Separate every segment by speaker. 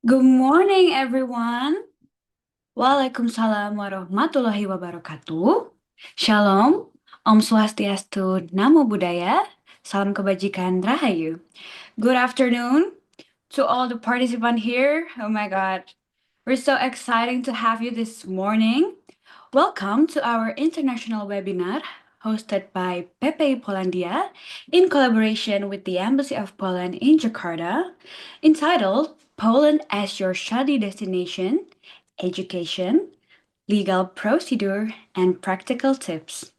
Speaker 1: Good morning, everyone. Waalaikumsalam warahmatullahi wabarakatuh. Shalom, Om Swastiastu, Namo Buddhaya, Salam Kebajikan Rahayu. Good afternoon to all the participants here. Oh my God, we're so excited to have you this morning. Welcome to our international webinar hosted by PPI Polandia in collaboration with the Embassy of Poland in Jakarta, entitled Poland as Your Study Destination, Education, Legal Procedure, and Practical Tips.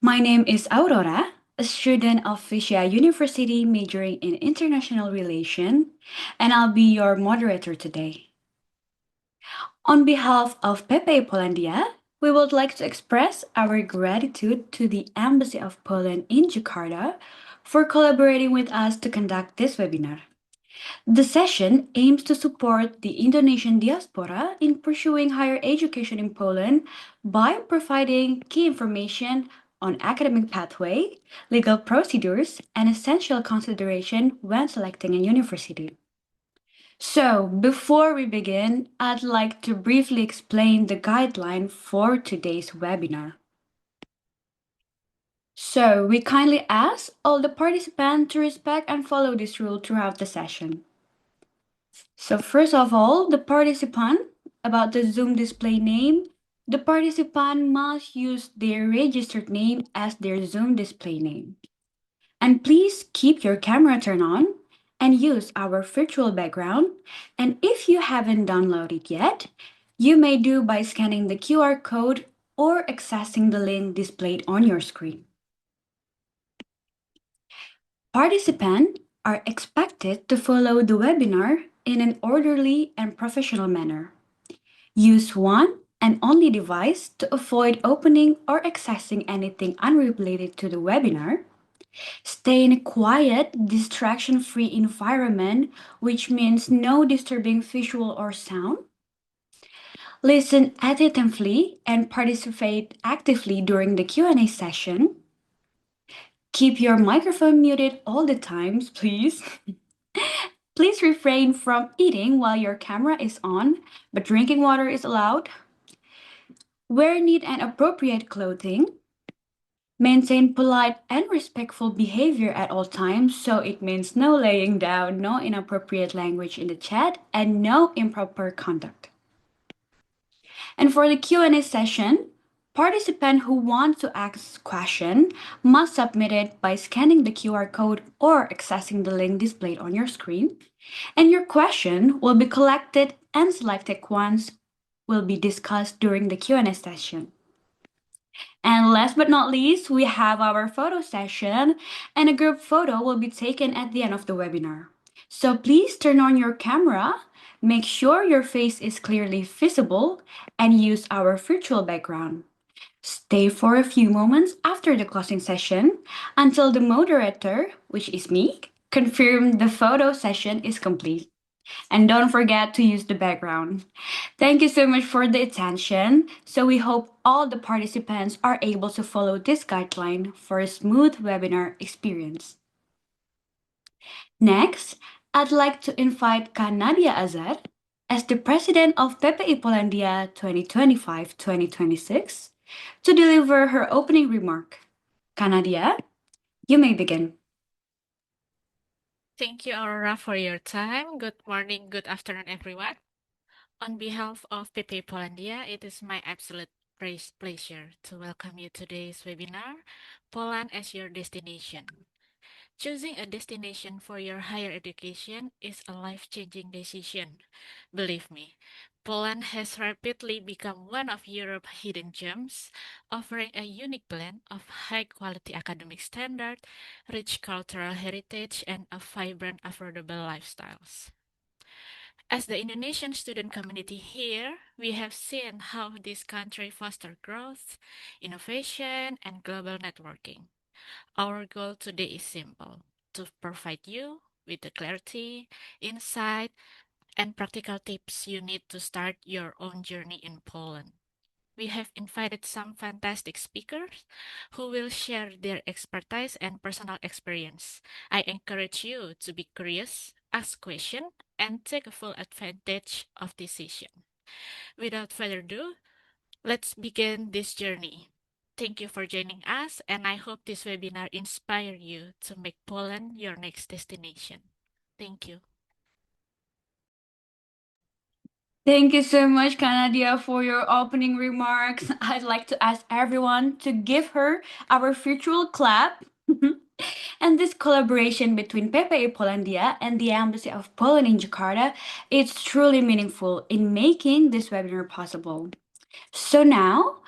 Speaker 1: My name is Aurora, a student of Visha University majoring in International Relations, and I'll be your moderator today. On behalf of PPI Polandia, we would like to express our gratitude to the Embassy of Poland in Jakarta for collaborating with us to conduct this webinar. The session aims to support the Indonesian diaspora in pursuing higher education in Poland by providing key information on academic pathway, legal procedures, and essential consideration when selecting a university. So, before we begin, I'd like to briefly explain the guideline for today's webinar. So, we kindly ask all the participants to respect and follow this rule throughout the session. So, first of all, the participant, about the Zoom display name, the participant must use their registered name as their Zoom display name. And please keep your camera turned on and use our virtual background. And if you haven't downloaded yet, you may do by scanning the QR code or accessing the link displayed on your screen. Participants are expected to follow the webinar in an orderly and professional manner. Use one and only device to avoid opening or accessing anything unrelated to the webinar. Stay in a quiet, distraction-free environment, which means no disturbing visual or sound. Listen attentively and participate actively during the Q&A session. Keep your microphone muted all the times, please. Please refrain from eating while your camera is on, but drinking water is allowed. Wear neat and appropriate clothing. Maintain polite and respectful behavior at all times, so it means no laying down, no inappropriate language in the chat, and no improper conduct. And for the Q&A session, participants who want to ask question must submit it by scanning the QR code or accessing the link displayed on your screen. And your question will be collected and selected ones will be discussed during the Q&A session. And last but not least, we have our photo session, and a group photo will be taken at the end of the webinar. So please turn on your camera, make sure your face is clearly visible, and use our virtual background. Stay for a few moments after the closing session until the moderator, which is me, confirm the photo session is complete. And don't forget to use the background. Thank you so much for the attention. So we hope all the participants are able to follow this guideline for a smooth webinar experience. Next, I'd like to invite Kak Nadia Azar as the President of PPI Polandia 2025-2026 to deliver her opening remark. Kak Nadia, you may begin.
Speaker 2: Thank you, Aurora, for your time. Good morning, good afternoon, everyone. On behalf of PPI Polandia, it is my absolute pleasure to welcome you to today's webinar, Poland as Your Destination. Choosing a destination for your higher education is a life-changing decision. Believe me, Poland has rapidly become one of Europe's hidden gems, offering a unique blend of high-quality academic standard, rich cultural heritage, and a vibrant, affordable lifestyles. As the Indonesian student community here, we have seen how this country fosters growth, innovation, and global networking. Our goal today is simple: to provide you with the clarity, insight, and practical tips you need to start your own journey in Poland. We have invited some fantastic speakers who will share their expertise and personal experience. I encourage you to be curious, ask questions, and take a full advantage of this session. Without further ado, let's begin this journey. Thank you for joining us, and I hope this webinar inspire you to make Poland your next destination. Thank you.
Speaker 1: Thank you so much, Kanadia, for your opening remarks. I'd like to ask everyone to give her our virtual clap. And this collaboration between PPI Polandia and the Embassy of Poland in Jakarta is truly meaningful in making this webinar possible. So now,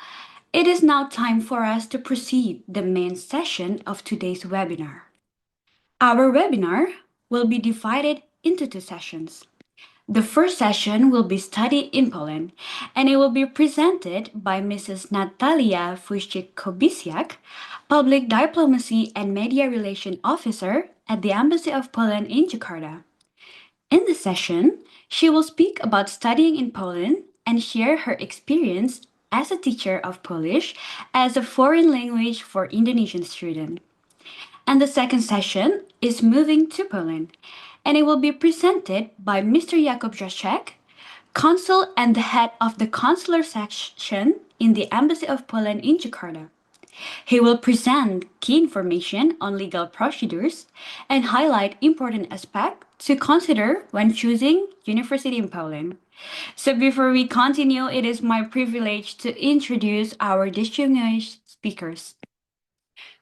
Speaker 1: it is now time for us to proceed the main session of today's webinar. Our webinar will be divided into two sessions. The first session will be Study in Poland, and it will be presented by Mrs. Natalia Fuścik-Kobisiak, Public Diplomacy and Media Relation Officer at the Embassy of Poland in Jakarta. In the session, she will speak about studying in Poland and share her experience as a teacher of Polish as a foreign language for Indonesian students. And the second session is Moving to Poland, and it will be presented by Mr. Jakub Jacek, consul and the head of the consular section in the Embassy of Poland in Jakarta. He will present key information on legal procedures and highlight important aspects to consider when choosing university in Poland. So before we continue, it is my privilege to introduce our distinguished speakers.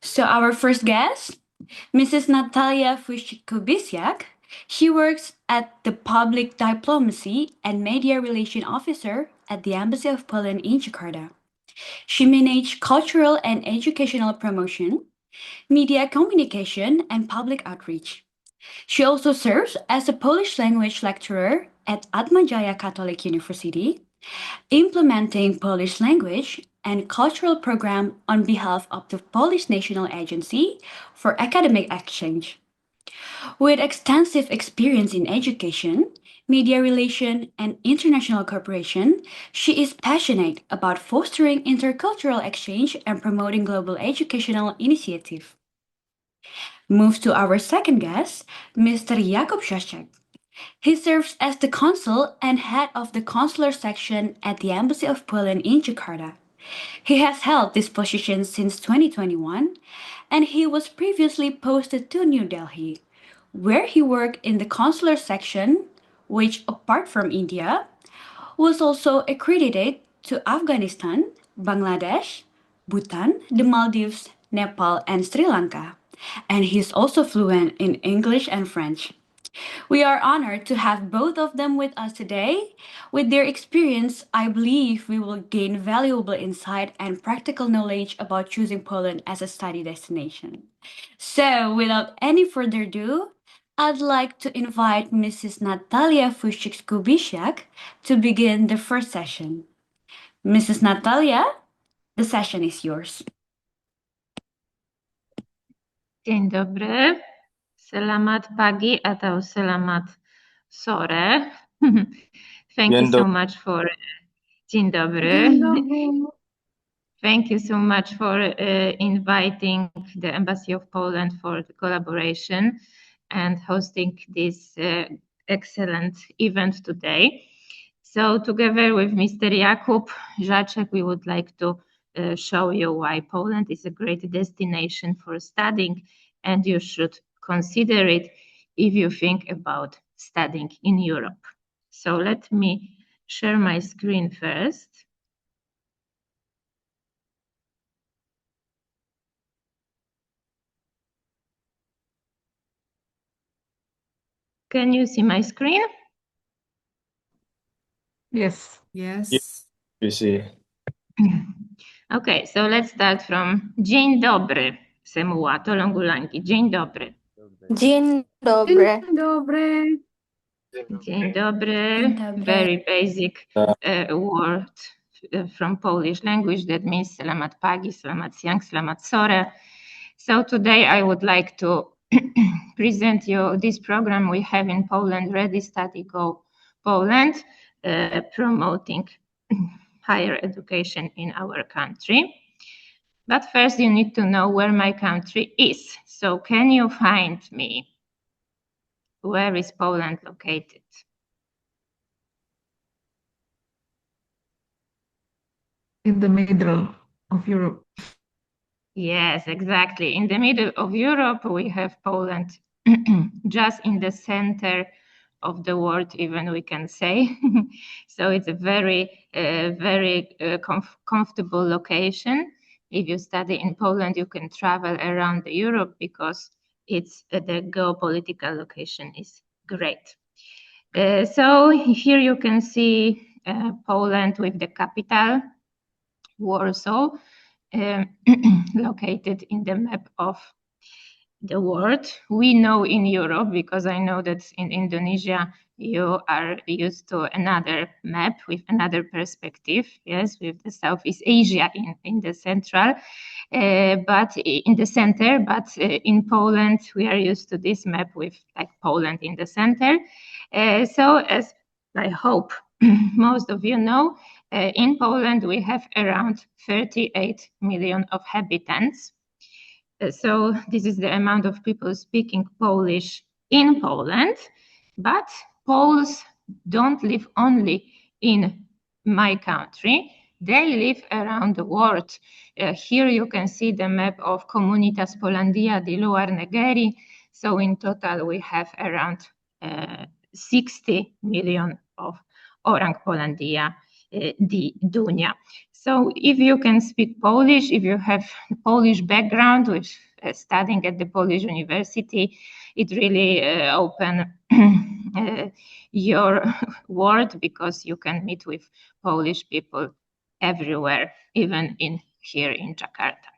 Speaker 1: So our first guest, Mrs. Natalia Fuścik-Kubisiak. She works at the Public Diplomacy and Media Relation Officer at the Embassy of Poland in Jakarta. She manages cultural and educational promotion, media communication, and public outreach. She also serves as a Polish language lecturer at Atmajaya Catholic University, implementing Polish language and cultural program on behalf of the Polish National Agency for Academic Exchange. With extensive experience in education, media relation, and international cooperation, she is passionate about fostering intercultural exchange and promoting global educational initiatives. Moves to our second guest, Mr. Jakub Jacek. He serves as the consul and head of the consular section at the Embassy of Poland in Jakarta. He has held this position since 2021, and he was previously posted to New Delhi, where he worked in the consular section, which, apart from India, was also accredited to Afghanistan, Bangladesh, Bhutan, the Maldives, Nepal, and Sri Lanka. And he's also fluent in English and French. We are honored to have both of them with us today. With their experience, I believe we will gain valuable insight and practical knowledge about choosing Poland as a study destination. So, without any further ado, I'd like to invite Mrs. Natalia Fuścik-Kubisiak to begin the first session. Mrs. Natalia, the session is yours.
Speaker 3: Dzień dobry. Selamat pagi atau selamat sore. Thank you so much for Dzień dobry. Thank you so much for inviting the Embassy of Poland for the collaboration and hosting this excellent event today. So together with Mr. Jakub Jacek, we would like to show you why Poland is a great destination for studying, and you should consider it if you think about studying in Europe. So let me share my screen first. Can you see my screen?
Speaker 4: Yes.
Speaker 5: Yes.
Speaker 6: You see.
Speaker 3: Okay, so let's start from dzień dobry. Semua, tolong ulangi. Dzień dobry.
Speaker 7: Dzień dobry.
Speaker 1: Dobre.
Speaker 3: Dzień dobry.
Speaker 1: Dzień dobry.
Speaker 3: Very basic word from Polish language that means selamat pagi, selamat siang, selamat sore. So today I would like to present you this program we have in Poland, Ready, Study, Go Poland, promoting higher education in our country. But first you need to know where my country is. So can you find me? Where is Poland located?
Speaker 4: In the middle of Europe.
Speaker 3: Yes, exactly. In the middle of Europe, we have Poland just in the center of the world, even we can say. So it's a very comfortable location. If you study in Poland, you can travel around Europe because it's the geopolitical location is great. So here you can see Poland with the capital, Warsaw, located in the map of the world. We know in Europe, because I know that in Indonesia you are used to another map with another perspective, yes, with the Southeast Asia in the central, but in the center, but in Poland we are used to this map with like Poland in the center. So as I hope most of you know, in Poland we have around 38 million of inhabitants. So this is the amount of people speaking Polish in Poland, but Poles don't live only in my country, they live around the world. Here you can see the map of Comunitas Polandia di Luar Negeri. So in total we have around 60 million of orang Polandia di dunia. So if you can speak Polish, if you have Polish background with studying at the Polish university, it really open your world, because you can meet with Polish people everywhere, even here in Jakarta.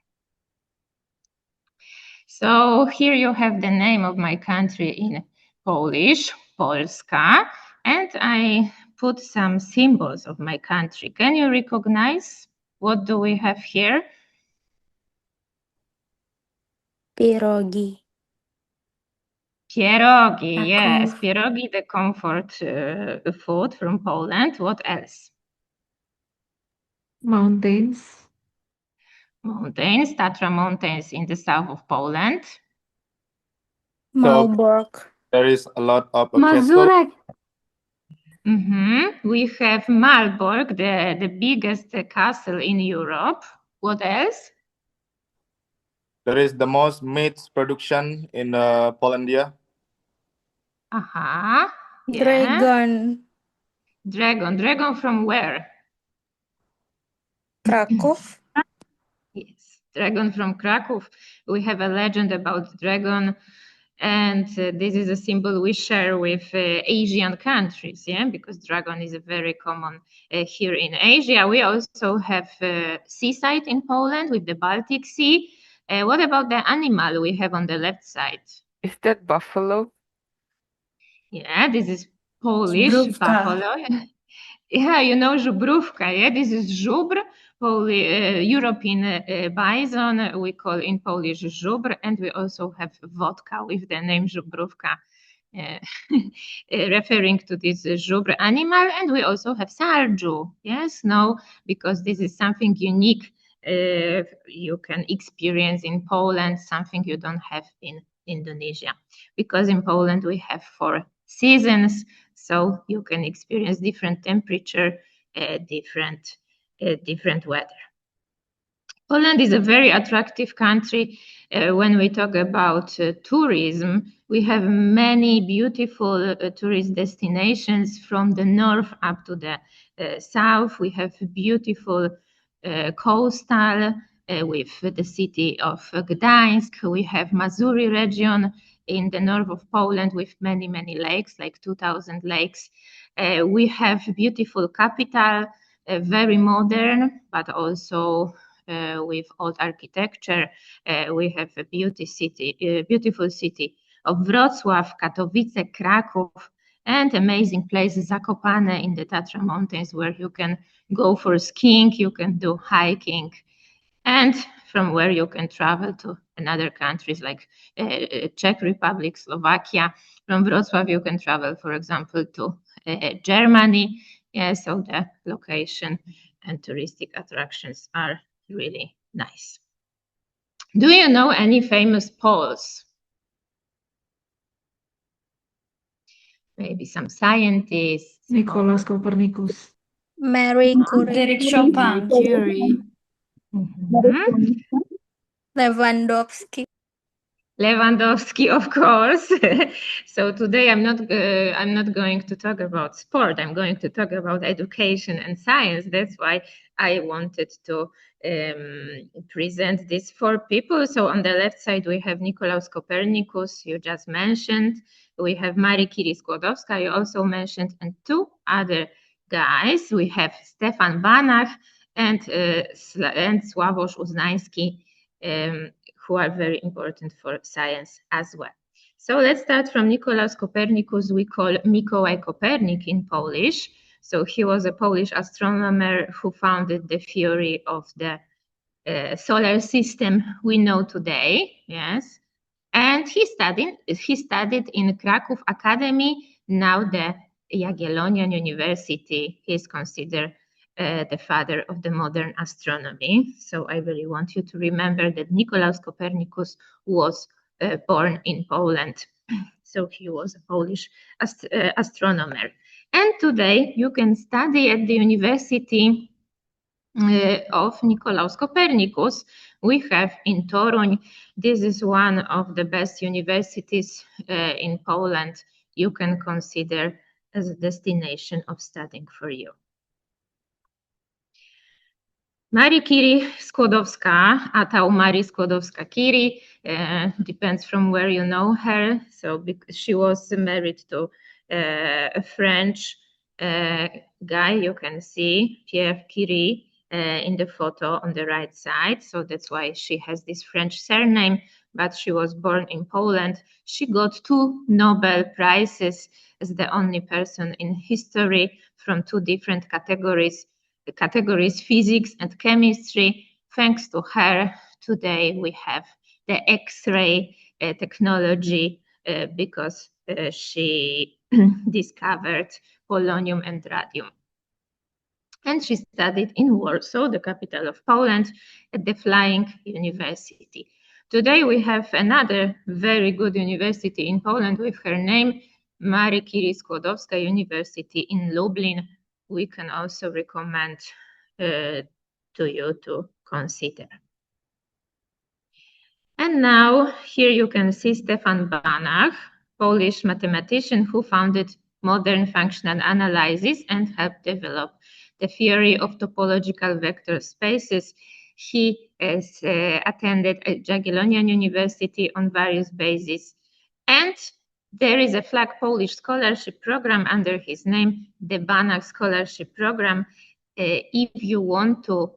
Speaker 3: So here you have the name of my country in Polish, Polska, and I put some symbols of my country. Can you recognize what do we have here?
Speaker 7: Pierogi.
Speaker 3: Pierogi, yes,
Speaker 1: Taków.
Speaker 3: pierogi, the comfort food from Poland. What else?
Speaker 4: Mountains.
Speaker 3: Mountains, Tatra Mountains in the south of Poland.
Speaker 7: Malbork.
Speaker 6: There is a lot of castle.
Speaker 1: Mazurek.
Speaker 3: We have Malbork, the biggest castle in Europe. What else?
Speaker 6: There is the most meat production in Polandia.
Speaker 3: Yeah.
Speaker 7: Dragon.
Speaker 3: Dragon from where?
Speaker 7: Kraków.
Speaker 3: Yes, dragon from Krakow. We have a legend about dragon, and this is a symbol we share with Asian countries, yeah, because dragon is a very common here in Asia. We also have seaside in Poland with the Baltic Sea. What about the animal we have on the left side?
Speaker 5: Is that buffalo?
Speaker 3: Yeah, this is Polish
Speaker 1: Żubrówka.
Speaker 3: buffalo. Yeah, you know żubrówka, yeah? This is żubr, European bison, we call in Polish żubr, and we also have vodka with the name żubrówka, referring to this żubr animal, and we also have sarju, yes, no, because this is something unique you can experience in Poland, something you don't have in Indonesia, because in Poland we have 4 seasons, so you can experience different temperature, different weather. Poland is a very attractive country. When we talk about tourism, we have many beautiful tourist destinations from the north up to the south. We have beautiful coastal with the city of Gdańsk. We have Mazuri region in the north of Poland with many, many lakes, like 2,000 lakes. We have beautiful capital, very modern, but also with old architecture. We have a beautiful city of Wrocław, Katowice, Kraków, and amazing place Zakopane in the Tatra Mountains, where you can go for skiing, you can do hiking, and from where you can travel to another countries like Czech Republic, Slovakia. From Wrocław, you can travel, for example, to Germany. Yeah, so the location and touristic attractions are really nice. Do you know any famous Poles? Maybe some scientists.
Speaker 4: Nicolaus Copernicus.
Speaker 7: Marie Curie.
Speaker 1: Derek Chopin.
Speaker 5: Curie.
Speaker 7: Lewandowski.
Speaker 3: Lewandowski, of course. So today I'm not going to talk about sport. I'm going to talk about education and science. That's why I wanted to present these four people. So on the left side we have Nicolaus Copernicus, you just mentioned. We have Marii Curie-Skłodowska, you also mentioned, and two other guys. We have Stefan Banach and Sławomir Uznański, who are very important for science as well. So let's start from Nicolaus Copernicus. We call Mikołaj Kopernik in Polish. So he was a Polish astronomer who founded the theory of the solar system we know today. Yes, and he studied in Kraków Academy, now the Jagiellonian University. He is considered the father of the modern astronomy. So I really want you to remember that Nicolaus Copernicus was born in Poland. So he was a Polish astronomer. And today you can study at the University of Nicolaus Copernicus. We have in Toruń. This is one of the best universities in Poland you can consider as a destination of studying for you. Marii Curie-Skłodowska, atau Marii Skłodowska-Curie, depends from where you know her. So because she was married to a French guy, you can see Pierre Curie in the photo on the right side. So that's why she has this French surname, but she was born in Poland. She got 2 Nobel Prizes as the only person in history from 2 different categories, physics and chemistry. Thanks to her, today we have the X-ray technology because she discovered polonium and radium. And she studied in Warsaw, the capital of Poland, at the Flying University. Today we have another very good university in Poland with her name, Marii Curie-Skłodowska University in Lublin. We can also recommend to you to consider. And now here you can see Stefan Banach, Polish mathematician who founded modern functional analysis and helped develop the theory of topological vector spaces. He has attended at Jagiellonian University on various bases, and there is a flag Polish scholarship program under his name, the Banach Scholarship Program. If you want to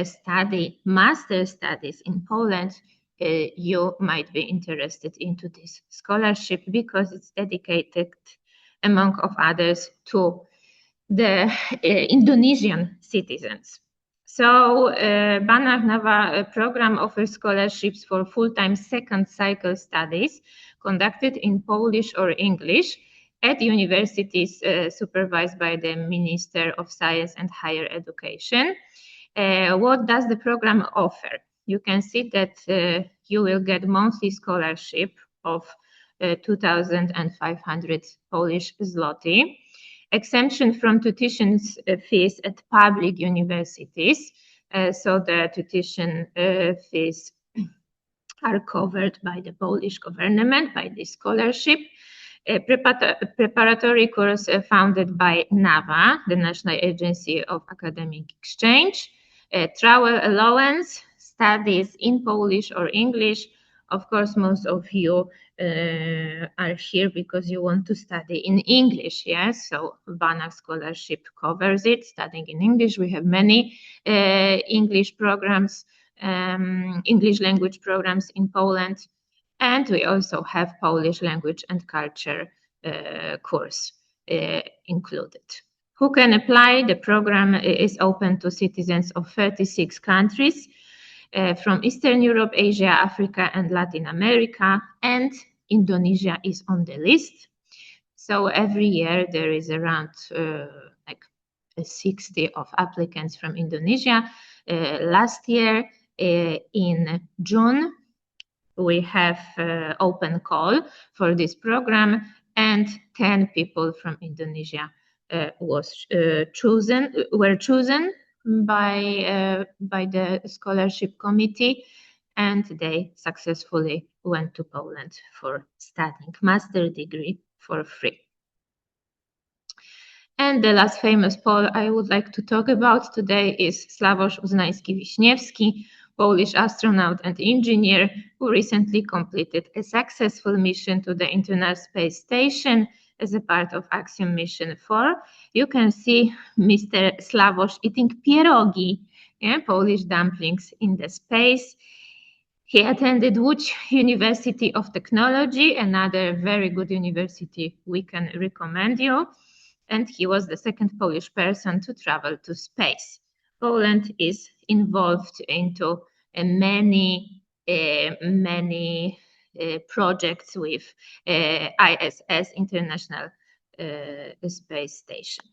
Speaker 3: study master studies in Poland, you might be interested into this scholarship because it's dedicated, among of others, to the Indonesian citizens. So Banach Nova program offers scholarships for full-time second cycle studies conducted in Polish or English at universities supervised by the Minister of Science and Higher Education. What does the program offer? You can see that you will get monthly scholarship of 2,500 Polish zloty, exemption from tuition fees at public universities. So the tuition fees are covered by the Polish government, by this scholarship. A preparatory course founded by NAWA, the National Agency of Academic Exchange. Travel allowance, studies in Polish or English, Of course, most of you are here because you want to study in English, yes? So Banach Scholarship covers it, studying in English. We have many English programs, English language programs in Poland. And we also have Polish language and culture course included. Who can apply? The program is open to citizens of 36 countries from Eastern Europe, Asia, Africa, and Latin America, and Indonesia is on the list. So every year there is around like 60 of applicants from Indonesia. Last year in June, we have open call for this program, and 10 people from Indonesia were chosen by the scholarship committee, and they successfully went to Poland for studying master degree for free. And the last famous Pole I would like to talk about today is Sławosz Uznański-Wiśniewski, Polish astronaut and engineer who recently completed a successful mission to the International Space Station as a part of Axiom Mission 4. You can see Mr. Sławosz eating pierogi, Polish dumplings in the space. He attended Łódź University of Technology, another very good university we can recommend you. And he was the second Polish person to travel to space. Poland is involved into many projects with ISS, International Space Station.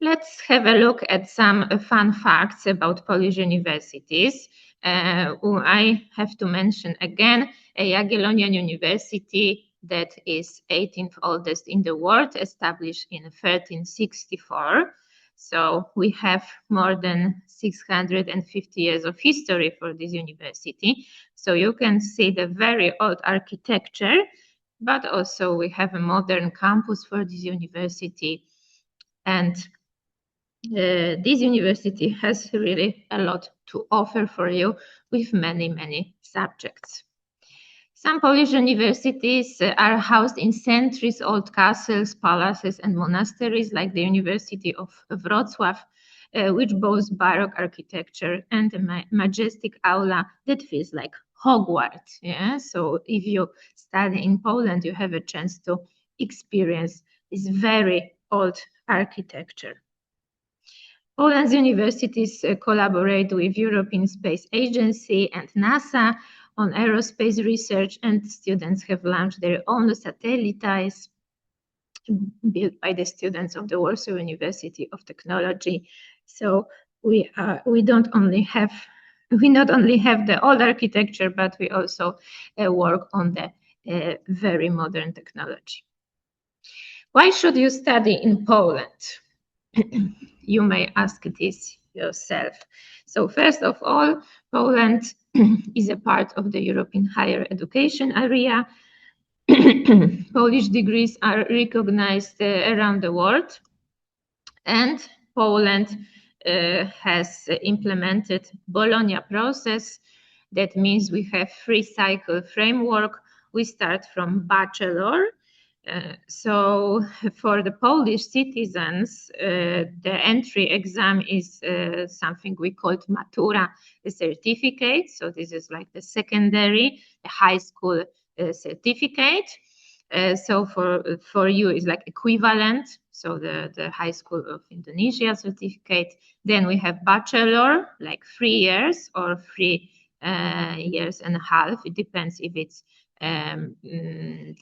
Speaker 3: Let's have a look at some fun facts about Polish universities. I have to mention again Jagiellonian University, that is 18th oldest in the world, established in 1364. So we have more than 650 years of history for this university. So you can see the very old architecture, but also we have a modern campus for this university. And this university has really a lot to offer for you with many, many subjects. Some Polish universities are housed in centuries-old castles, palaces, and monasteries, like the University of Wrocław, which boasts Baroque architecture and a majestic aula that feels like Hogwarts. Yeah? So if you study in Poland, you have a chance to experience this very old architecture. Poland's universities collaborate with European Space Agency and NASA on aerospace research, and students have launched their own satellites built by the students of the Warsaw University of Technology. So we not only have the old architecture, but we also work on the very modern technology. Why should you study in Poland? You may ask this yourself. So first of all, Poland is a part of the European higher education area. Polish degrees are recognized around the world, and Poland has implemented Bologna process. That means we have free cycle framework. We start from bachelor. So for the Polish citizens, the entry exam is something we called matura certificate. So this is like the secondary, the high school certificate. So for you is like equivalent. So the high school of Indonesia certificate. Then we have bachelor, like 3 years or 3 years and a half. It depends if it's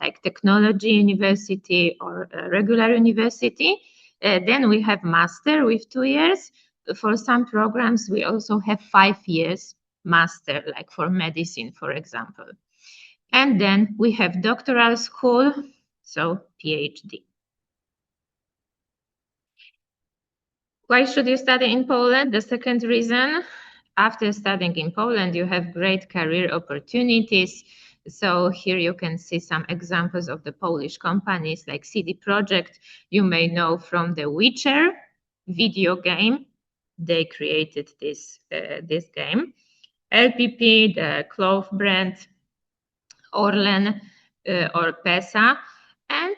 Speaker 3: like technology university or a regular university. Then we have master with 2 years. For some programs, we also have 5 years master, like for medicine, for example. And then we have doctoral school, so PhD. Why should you study in Poland? The second reason, after studying in Poland, you have great career opportunities. So here you can see some examples of the Polish companies like CD Projekt. You may know from the Witcher video game. They created this game. LPP, the cloth brand, Orlen or PESA, and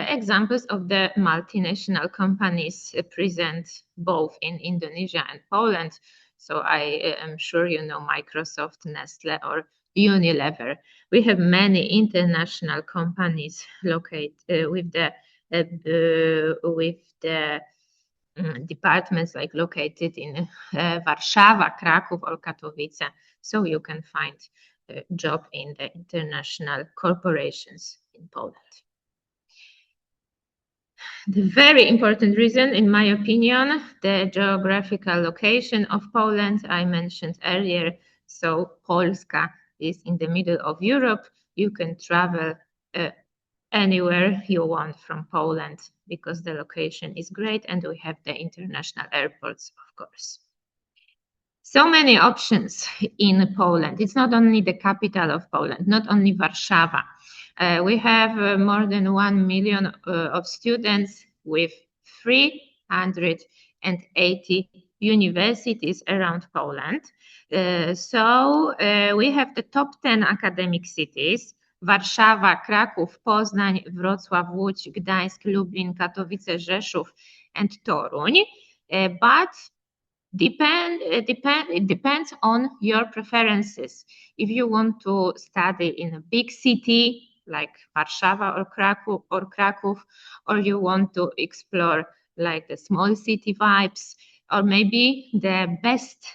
Speaker 3: examples of the multinational companies present both in Indonesia and Poland. So I am sure you know Microsoft, Nestle, or Unilever. We have many international companies located with the departments like located in Warszawa, Kraków, or Katowice. So you can find a job in the international corporations in Poland. The very important reason, in my opinion, the geographical location of Poland, I mentioned earlier. So Polska is in the middle of Europe. You can travel anywhere you want from Poland because the location is great and we have the international airports, of course. So many options in Poland. It's not only the capital of Poland, not only Warszawa. We have more than 1 million of students with 380 universities around Poland. So we have the top 10 academic cities: Warszawa, Kraków, Poznań, Wrocław, Łódź, Gdańsk, Lublin, Katowice, Rzeszów, and Toruń. But it depends on your preferences. If you want to study in a big city like Warszawa or Kraków, or you want to explore like the small city vibes, or maybe the best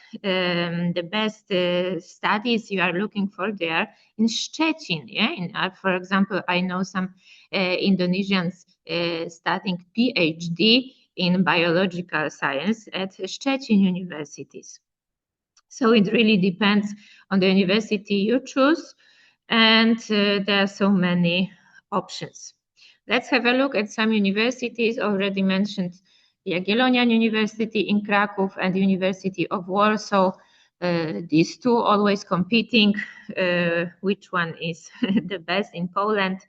Speaker 3: studies you are looking for there in Szczecin. Yeah, for example, I know some Indonesians studying PhD in biological science at Szczecin universities. So it really depends on the university you choose, and there are so many options. Let's have a look at some universities already mentioned. Jagiellonian University in Kraków and University of Warsaw. These two always competing, which one is the best in Poland.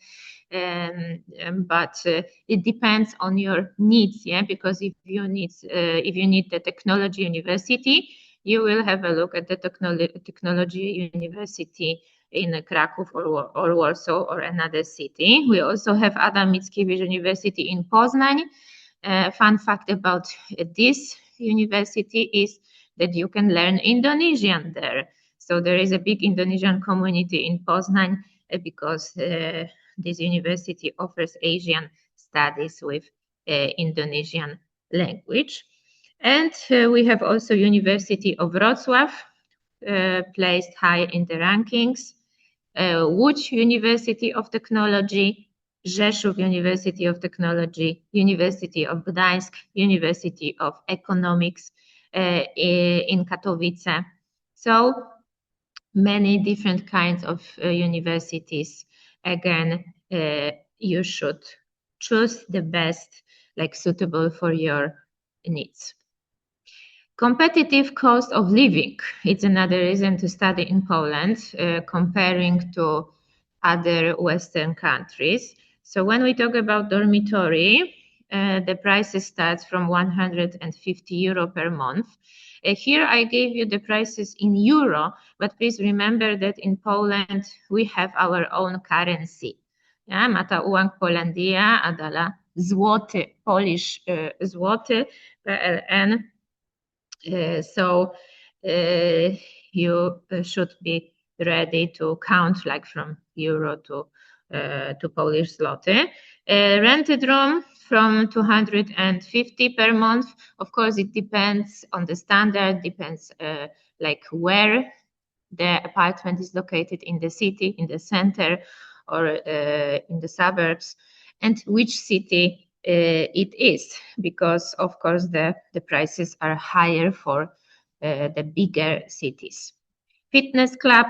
Speaker 3: But it depends on your needs, yeah. Because if you need the technology university, you will have a look at the technology university in Kraków or Warsaw or another city. We also have Adam Mickiewicz University in Poznań. Fun fact about this university is that you can learn Indonesian there. So there is a big Indonesian community in Poznań because this university offers Asian studies with Indonesian language. And we have also University of Wrocław, placed high in the rankings. Łódź University of Technology, Rzeszów University of Technology, University of Gdańsk, University of Economics in Katowice. So many different kinds of universities. Again, you should choose the best, like suitable for your needs. Competitive cost of living. It's another reason to study in Poland, comparing to other Western countries. So when we talk about dormitory, the prices start from 150 euro per month. Here I gave you the prices in euro, but please remember that in Poland we have our own currency. Ja, Mata ułang Polandia, Adala złoty, Polish złoty, PLN. So you should be ready to count like from euro to Polish zloty. Rented room from 250 per month. Of course, it depends on the standard, depends like where the apartment is located, in the city, in the center, or in the suburbs, and which city it is, because of course the prices are higher for the bigger cities. Fitness club,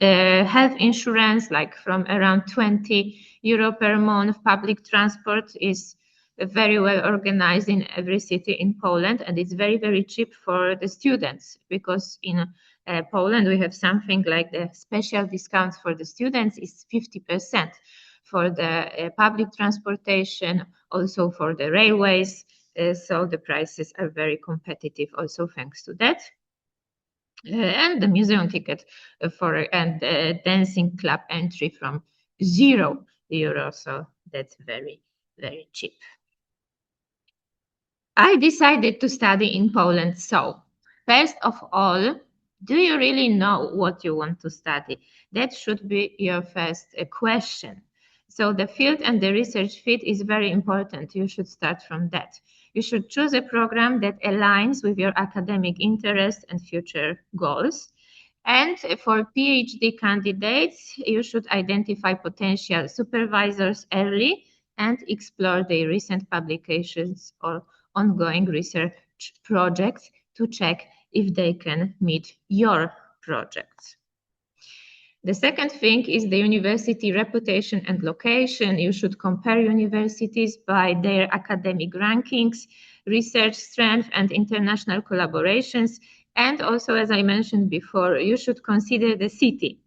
Speaker 3: health insurance, like from around 20 euro per month. Public transport is very well organized in every city in Poland, and it's very, very cheap for the students, because in Poland we have something like the special discounts for the students is 50% for the public transportation, also for the railways. So the prices are very competitive also thanks to that. and the museum ticket and dancing club entry from €0. So that's very, very cheap. I decided to study in Poland. So first of all, do you really know what you want to study? That should be your first question. So the field and the research fit is very important. You should start from that. You should choose a program that aligns with your academic interests and future goals. And for PhD candidates, you should identify potential supervisors early and explore their recent publications or ongoing research projects to check if they can meet your projects. The second thing is the university reputation and location. You should compare universities by their academic rankings, research strength, and international collaborations. And also, as I mentioned before, you should consider the city.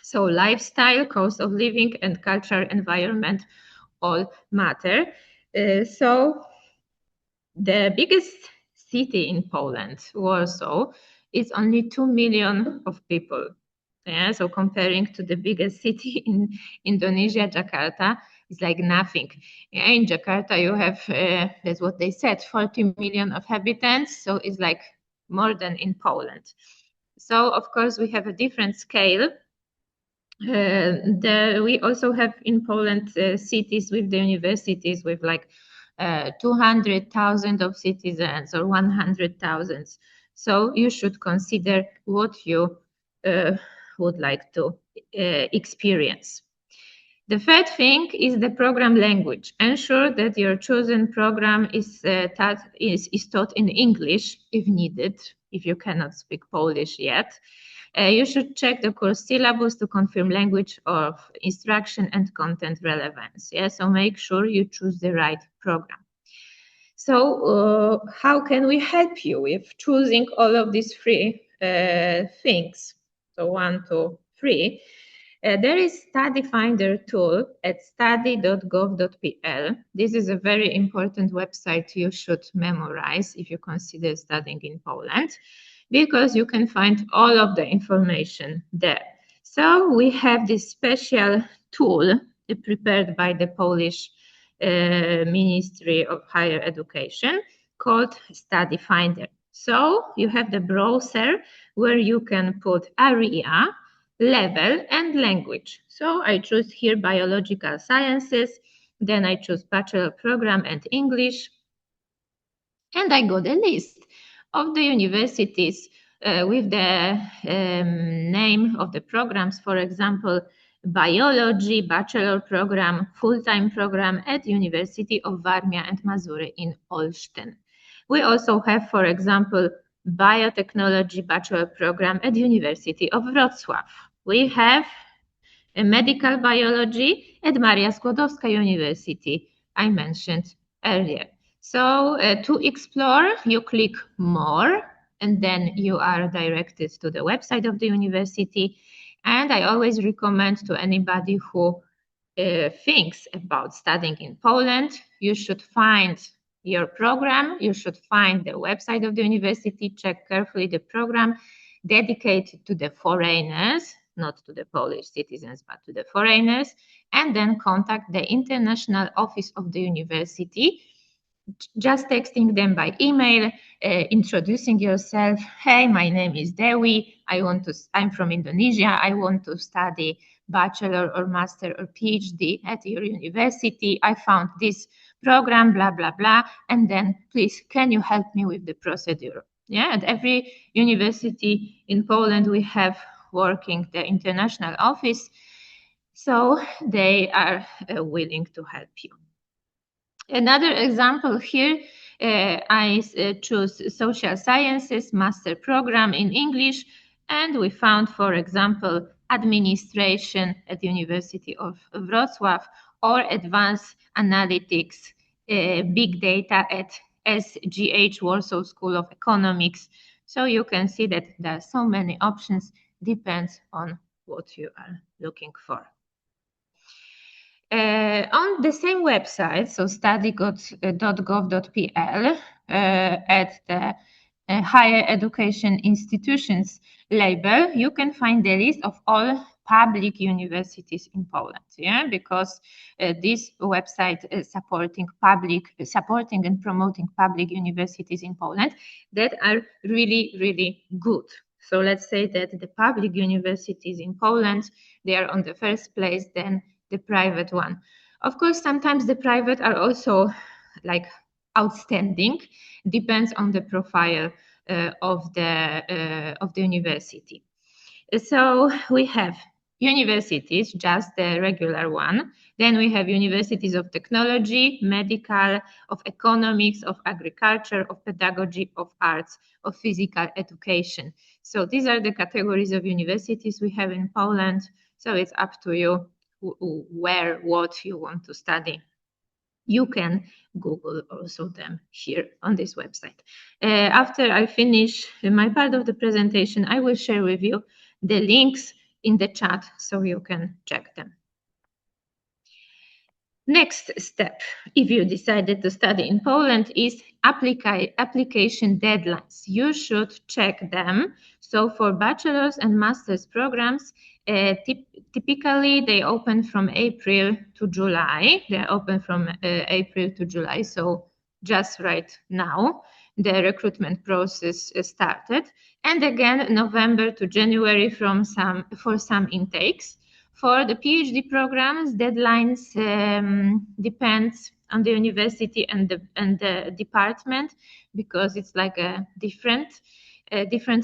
Speaker 3: So lifestyle, cost of living, and cultural environment all matter. So the biggest city in Poland, Warsaw, is only 2 million of people. Yeah, so comparing to the biggest city in Indonesia, Jakarta, is like nothing. Yeah, in Jakarta, you have, that's what they said, 40 million of inhabitants. So it's like more than in Poland. So, of course, we have a different scale. We also have in Poland cities with the universities with like 200,000 of citizens or 100,000. So you should consider what you would like to experience. The third thing is the program language. Ensure that your chosen program is taught in English if needed, if you cannot speak Polish yet. You should check the course syllabus to confirm language of instruction and content relevance. Yeah? So make sure you choose the right program. So how can we help you with choosing all of these three things? So 1, 2, 3. There is Study Finder tool at study.gov.pl. This is a very important website you should memorize if you consider studying in Poland, because you can find all of the information there. So we have this special tool prepared by the Polish Ministry of Higher Education called Study Finder. So you have the browser where you can put area, level, and language. So I choose here biological sciences, then I choose bachelor program and English, and I got a list of the universities with the name of the programs. For example, biology bachelor program, full-time program at University of Warmia and Mazury in Olsztyn. We also have, for example, biotechnology bachelor program at University of Wrocław. We have a medical biology at Maria Skłodowska University, I mentioned earlier. So to explore, you click more, and then you are directed to the website of the university. And I always recommend to anybody who thinks about studying in Poland, you should find your program, you should find the website of the university, check carefully the program dedicated to the foreigners, not to the Polish citizens, but to the foreigners, and then contact the international office of the university, just texting them by email, introducing yourself. Hey, my name is Dewi. I'm from Indonesia. I want to study bachelor or master or PhD at your university. I found this program, blah, blah, blah. And then please, can you help me with the procedure? Yeah, at every university in Poland, we have working the international office. So they are willing to help you. Another example here, I choose social sciences master program in English, and we found, for example, administration at the University of Wrocław, or advanced analytics, big data at SGH Warsaw School of Economics. So you can see that there are so many options, depends on what you are looking for. On the same website, so study.gov.pl, at the higher education institutions label, you can find the list of all public universities in Poland. Yeah, because this website is supporting and promoting public universities in Poland that are really, really good. So let's say that the public universities in Poland, they are on the first place, then the private one. Of course, sometimes the private are also like outstanding, depends on the profile of the university. So we have universities, just the regular one. Then we have universities of technology, medical, of economics, of agriculture, of pedagogy, of arts, of physical education. So these are the categories of universities we have in Poland. So it's up to you where, what you want to study. You can Google also them here on this website. After I finish my part of the presentation, I will share with you the links in the chat so you can check them. Next step, if you decided to study in Poland, is application deadlines. You should check them. So for bachelor's and master's programs, typically they open from April to July. They're open from April to July. So just right now, the recruitment process started. And again, November to January for some intakes. For the PhD programs, deadlines depends on the university and the department, because it's like a different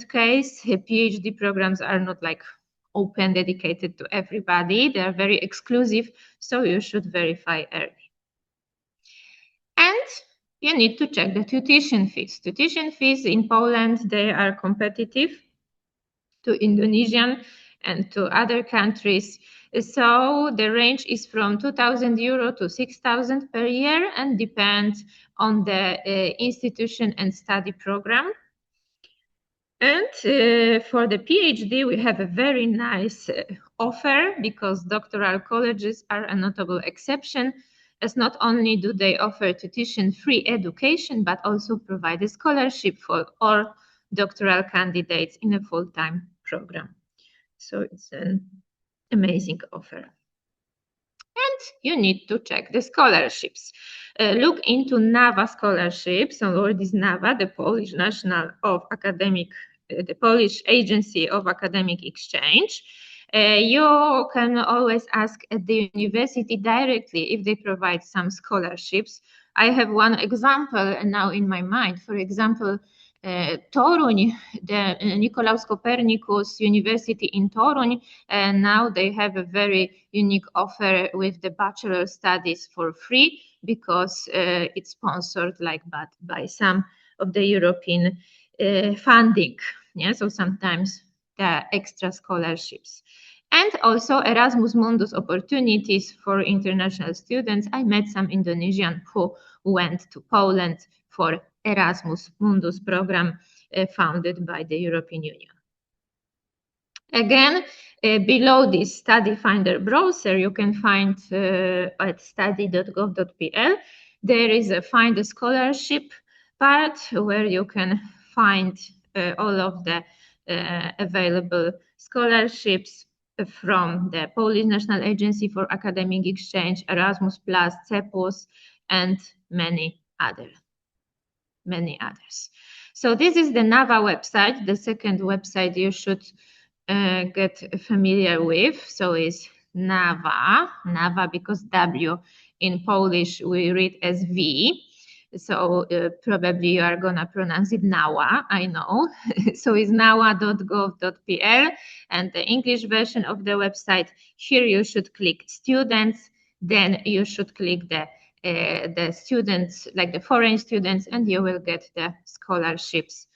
Speaker 3: case. PhD programs are not like open, dedicated to everybody. They are very exclusive, so you should verify early. And you need to check the tuition fees. Tuition fees in Poland, they are competitive to Indonesian and to other countries. So the range is from 2,000 euro to 6,000 per year and depends on the institution and study program. And for the PhD, we have a very nice offer, because doctoral colleges are a notable exception, as not only do they offer tuition-free education, but also provide a scholarship for all doctoral candidates in a full-time program. So it's an amazing offer. And you need to check the scholarships. Look into NAWA scholarships. So what is NAWA? The Polish the Polish Agency of Academic Exchange. You can always ask at the university directly if they provide some scholarships. I have one example now in my mind. For example, Toruń, the Nicolaus Copernicus University in Toruń, and now they have a very unique offer with the bachelor studies for free, because it's sponsored by some of the European funding. Yeah, so sometimes there are extra scholarships. And also Erasmus Mundus opportunities for international students. I met some Indonesian who went to Poland for Erasmus Mundus program founded by the European Union. Again, below this study finder browser, you can find at study.gov.pl, there is a find a scholarship part where you can find all of the available scholarships from the Polish National Agency for Academic Exchange, Erasmus+, CEPUS, and many others. So this is the NAWA website, the second website you should get familiar with. So it's NAWA because W in Polish we read as V. So probably you are gonna pronounce it NAWA, I know. So it's nawa.gov.pl, and the English version of the website. Here you should click students, then you should click the students, like the foreign students, and you will get the scholarships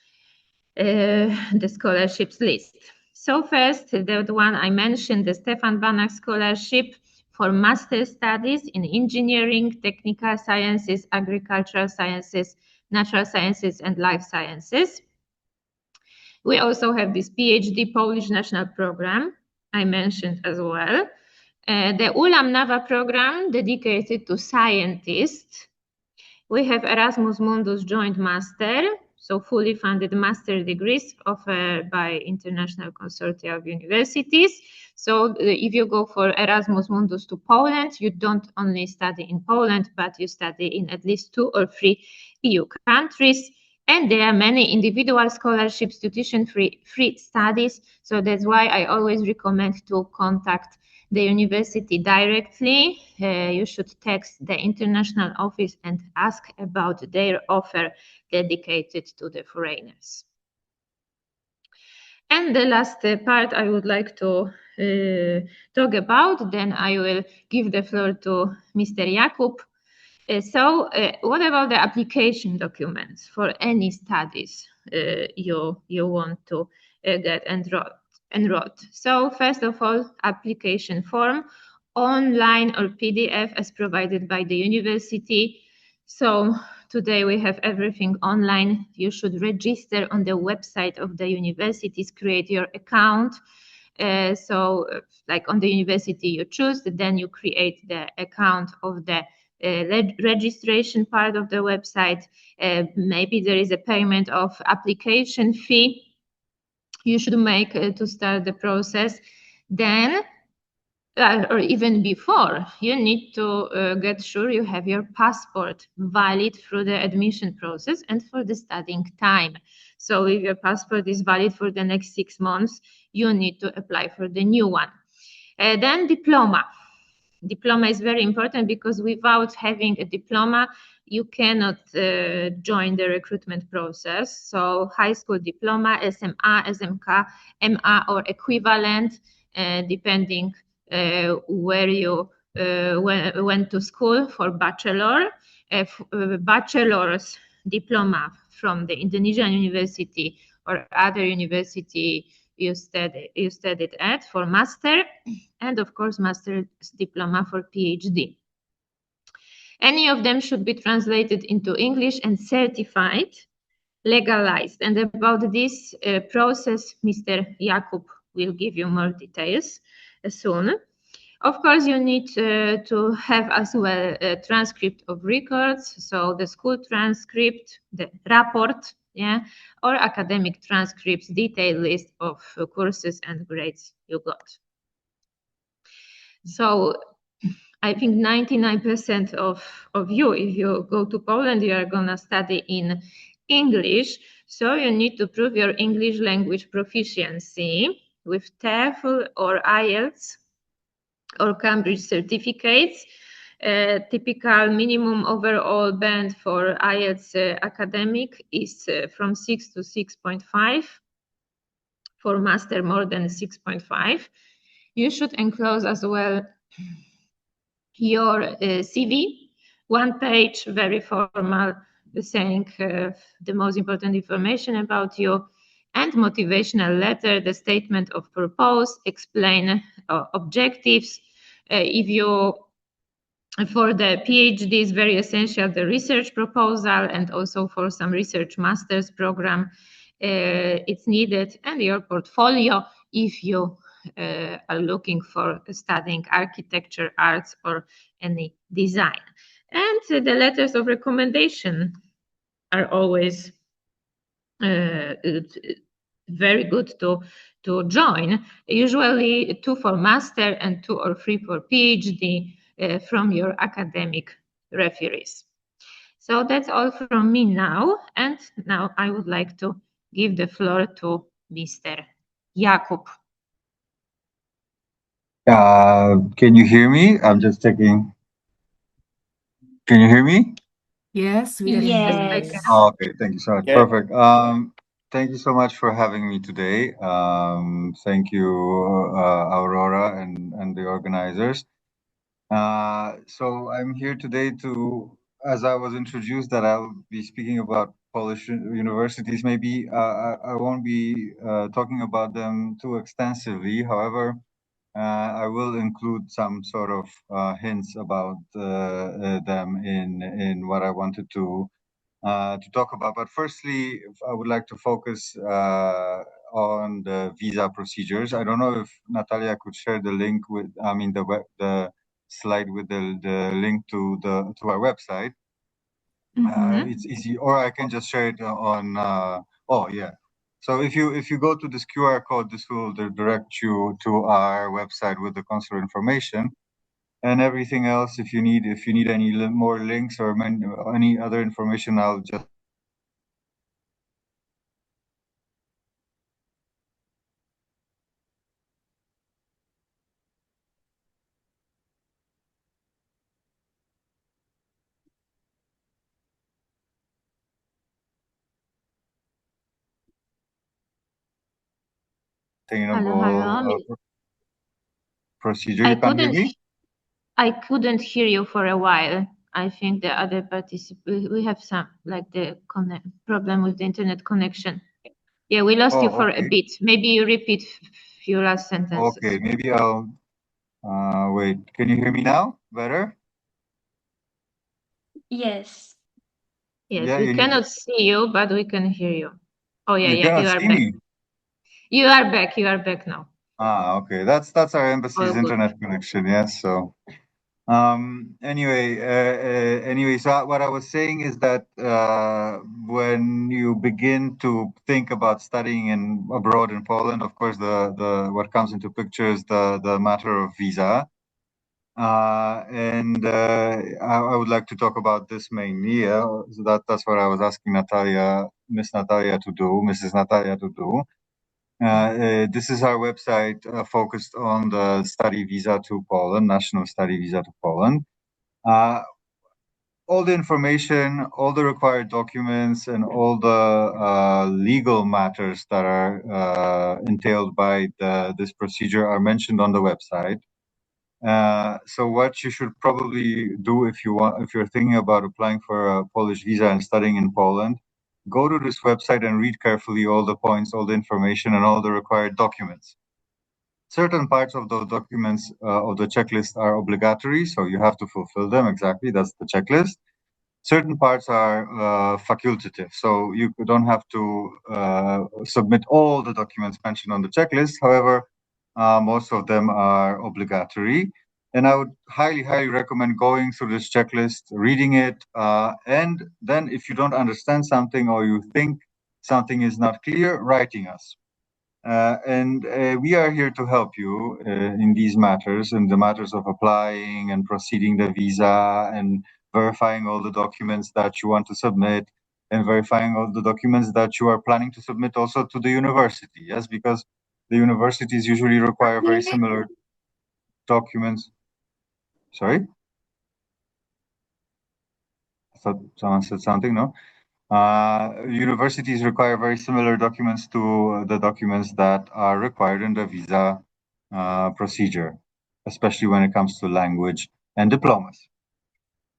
Speaker 3: list. So first, the one I mentioned, the Stefan Banach Scholarship for Master Studies in Engineering, Technical Sciences, Agricultural Sciences, Natural Sciences, and Life Sciences. We also have this PhD Polish National Program I mentioned as well. The ULAM NAWA program dedicated to scientists. We have Erasmus Mundus Joint Master. so fully funded master degrees offered by international consortia of universities. So if you go for Erasmus Mundus to Poland, you don't only study in Poland, but you study in at least 2 or 3 EU countries. And there are many individual scholarships, tuition-free studies. So that's why I always recommend to contact the university directly. You should text the international office and ask about their offer dedicated to the foreigners. And the last part I would like to talk about, then I will give the floor to Mr. Jakub. So what about the application documents for any studies you want to get enrolled? So first of all, application form, online or PDF as provided by the university. So today we have everything online. You should register on the website of the universities, create your account. So like on the university you choose, then you create the account of the registration part of the website. Maybe there is a payment of application fee you should make to start the process. Then or even before, you need to get sure you have your passport valid through the admission process and for the studying time. So if your passport is valid for the next 6 months, you need to apply for the new one. Then diploma. Diploma is very important because without having a diploma, you cannot join the recruitment process. So high school diploma, SMA, SMK, MA or equivalent, depending where you went to school for bachelor. Bachelor's diploma from the Indonesian university or other university you studied at for master, and of course master's diploma for PhD. Any of them should be translated into English and certified, legalized. And about this process, Mr. Jakub will give you more details soon. Of course, you need to have as well a transcript of records, so the school transcript, the report, or academic transcripts, detailed list of courses and grades you got. So I think 99% of you, if you go to Poland, you are going to study in English. So you need to prove your English language proficiency with TOEFL or IELTS or Cambridge certificates. Typical minimum overall band for IELTS academic is from 6 to 6.5. For master, more than 6.5. You should enclose as well your CV, 1 page, very formal, saying the most important information about you, and motivational letter, the statement of purpose, explain objectives. If you, for the PhD is very essential, the research proposal, and also for some research master's program, it's needed, and your portfolio if you are looking for studying architecture, arts, or any design. And the letters of recommendation are always very good to join, usually 2 for master and 2 or 3 for PhD from your academic referees. So that's all from me now, and now I would like to give the floor to Mr. Jakub.
Speaker 8: Can you hear me? I'm just checking. Can you hear me?
Speaker 4: Yes, we can.
Speaker 1: Yes.
Speaker 8: Oh, okay, thank you so much.
Speaker 6: Yeah.
Speaker 8: Perfect. Thank you so much for having me today. Thank you, Aurora and the organizers. So I'm here today to, as I was introduced, that I'll be speaking about Polish universities. Maybe I won't be talking about them too extensively. However, I will include some sort of hints about them in what I wanted to talk about. But firstly, I would like to focus on the visa procedures. I don't know if Natalia could share the link with, I mean, the slide with the link to our website. It's easy, or I can just share it on. Oh yeah. So if you go to this QR code, this will direct you to our website with the consular information and everything else. If you need any more links or any other information, I'll just. Procedure. You can't hear me?
Speaker 3: I couldn't hear you for a while. I think the other participants, we have some like the problem with the internet connection. Yeah, we lost you for a bit. Maybe you repeat few last sentences.
Speaker 8: Okay, maybe I'll wait. Can you hear me now? Better?
Speaker 1: Yes.
Speaker 3: Yes,
Speaker 8: Yeah,
Speaker 3: we cannot see you, but we can hear you. Oh yeah,
Speaker 8: you
Speaker 3: yeah,
Speaker 8: cannot
Speaker 3: you are
Speaker 8: see
Speaker 3: back.
Speaker 8: me.
Speaker 3: You are back. You are back now.
Speaker 8: Okay. That's our embassy's
Speaker 3: All good.
Speaker 8: internet connection. Yes. So, anyway, so what I was saying is that when you begin to think about studying abroad in Poland, of course, the what comes into picture is the matter of visa. And I would like to talk about this mainly. So that's what I was asking Mrs. Natalia to do. This is our website focused on the study visa to Poland, national study visa to Poland. All the information, all the required documents, and all the legal matters that are entailed by this procedure are mentioned on the website. So what you should probably do if you're thinking about applying for a Polish visa and studying in Poland, go to this website and read carefully all the points, all the information, and all the required documents. Certain parts of those documents of the checklist are obligatory, so you have to fulfill them. Exactly, that's the checklist. Certain parts are facultative, so you don't have to submit all the documents mentioned on the checklist. However, most of them are obligatory. And I would highly recommend going through this checklist, reading it, and then if you don't understand something or you think something is not clear, writing us. And we are here to help you in these matters, in the matters of applying and proceeding the visa and verifying all the documents that you want to submit and verifying all the documents that you are planning to submit also to the university. Yes, because the universities usually require very similar documents. Sorry? I thought someone said something, no? Universities require very similar documents to the documents that are required in the visa procedure, especially when it comes to language and diplomas.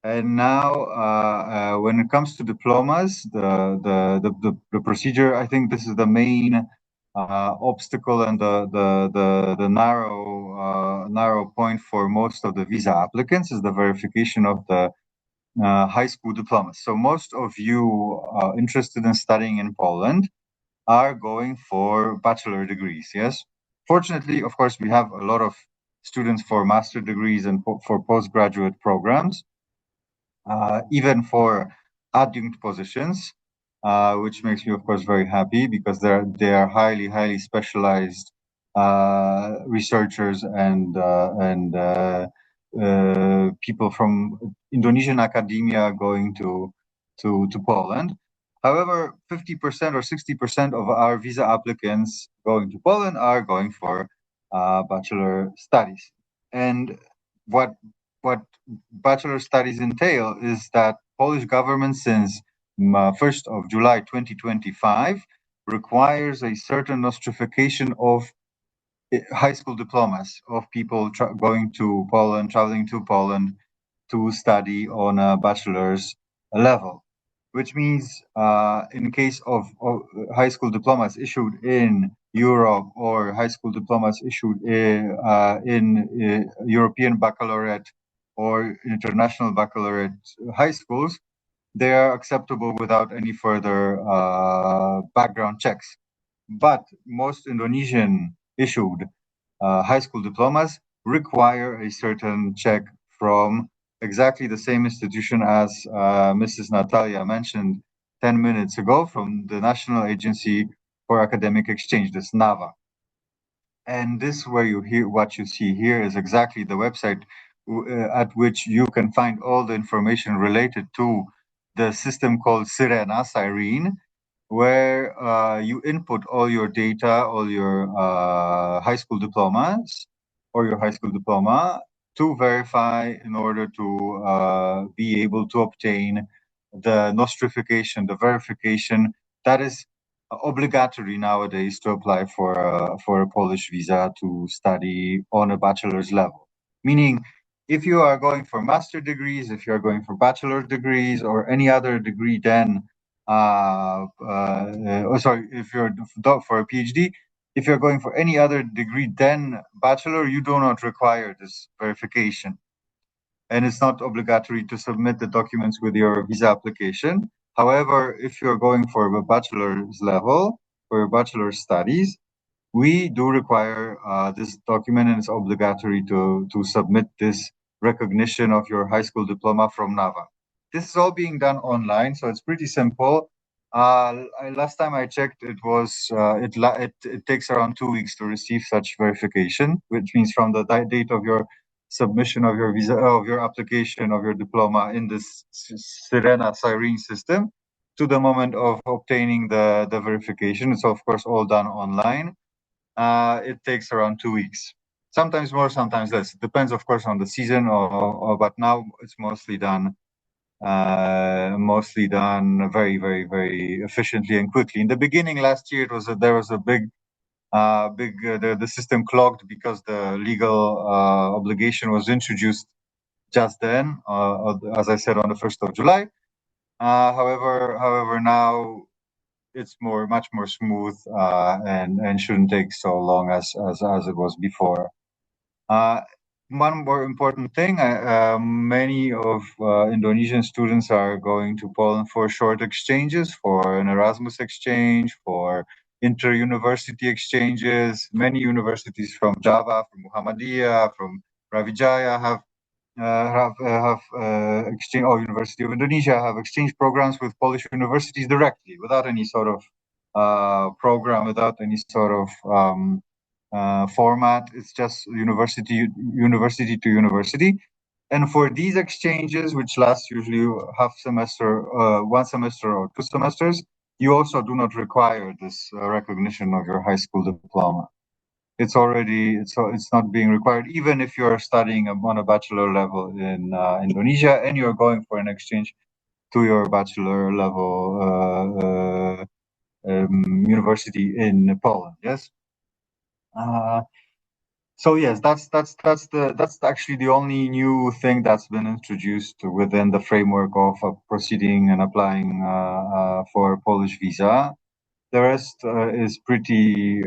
Speaker 8: And now, when it comes to diplomas, the procedure, I think this is the main obstacle and the narrow point for most of the visa applicants is the verification of the high school diplomas. So most of you interested in studying in Poland are going for bachelor degrees, yes? Fortunately, of course, we have a lot of students for master degrees and for postgraduate programs, even for adjunct positions, which makes me, of course, very happy because they are highly specialized researchers and people from Indonesian academia going to Poland. However, 50% or 60% of our visa applicants going to Poland are going for bachelor studies. And what bachelor studies entail is that Polish government since 1st of July 2025 requires a certain nostrification of high school diplomas of people going to Poland, traveling to Poland to study on a bachelor's level, which means in case of high school diplomas issued in Europe or high school diplomas issued in European baccalaureate or international baccalaureate high schools, they are acceptable without any further background checks. But most Indonesian issued high school diplomas require a certain check from exactly the same institution as Mrs. Natalia mentioned 10 minutes ago, from the National Agency for Academic Exchange, this NAVA. And this, where you hear what you see here, is exactly the website at which you can find all the information related to the system called Sirene, where you input all your data, all your high school diplomas or your high school diploma to verify in order to be able to obtain the nostrification, the verification that is obligatory nowadays to apply for a Polish visa to study on a bachelor's level. Meaning, if you are going for master degrees, if you are going for bachelor degrees or any other degree, then if you're for a PhD, if you're going for any other degree than bachelor, you do not require this verification. And it's not obligatory to submit the documents with your visa application. However, if you're going for a bachelor's level, for your bachelor's studies, we do require this document, and it's obligatory to submit this recognition of your high school diploma from NAVA. This is all being done online, so it's pretty simple. Last time I checked, it takes around 2 weeks to receive such verification, which means from the date of your submission of your visa, of your application of your diploma in this Sirene system, to the moment of obtaining the verification. It's of course all done online. It takes around 2 weeks. Sometimes more, sometimes less. It depends, of course, on the season. But now it's mostly done very, very, very efficiently and quickly. In the beginning last year, there was a big the system clogged because the legal obligation was introduced just then, as I said, on the 1st of July. However, now it's much more smooth and shouldn't take so long as it was before. One more important thing, many of Indonesian students are going to Poland for short exchanges, for an Erasmus exchange, for inter-university exchanges. Many universities from Java, from Muhammadiyah, from Brawijaya have exchange, or University of Indonesia have exchange programs with Polish universities directly, without any sort of program, without any sort of format. It's just university to university. And for these exchanges, which last usually half semester, 1 semester or 2 semesters, you also do not require this recognition of your high school diploma. It's not being required, even if you're studying on a bachelor level in Indonesia and you're going for an exchange to your bachelor level university in Poland. Yes. So yes, that's actually the only new thing that's been introduced within the framework of proceeding and applying for a Polish visa. The rest is pretty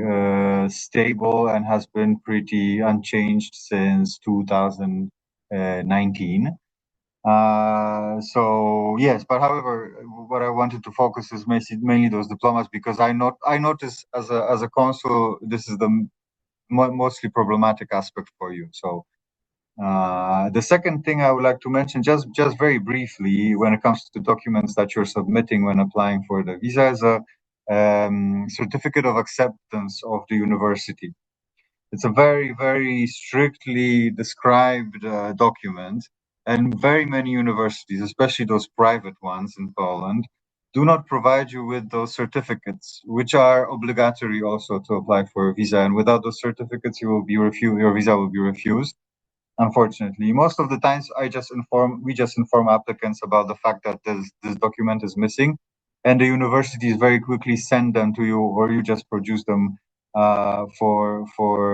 Speaker 8: stable and has been pretty unchanged since 2019. So yes, but however, what I wanted to focus is mainly those diplomas, because I notice as a consul, this is the mostly problematic aspect for you. So the second thing I would like to mention, just very briefly, when it comes to documents that you're submitting when applying for the visa, is a certificate of acceptance of the university. It's a very, very strictly described document, and very many universities, especially those private ones in Poland, do not provide you with those certificates, which are obligatory also to apply for a visa. And without those certificates, your visa will be refused. Unfortunately, most of the times we just inform applicants about the fact that this document is missing, and the universities very quickly send them to you, or you just produce them for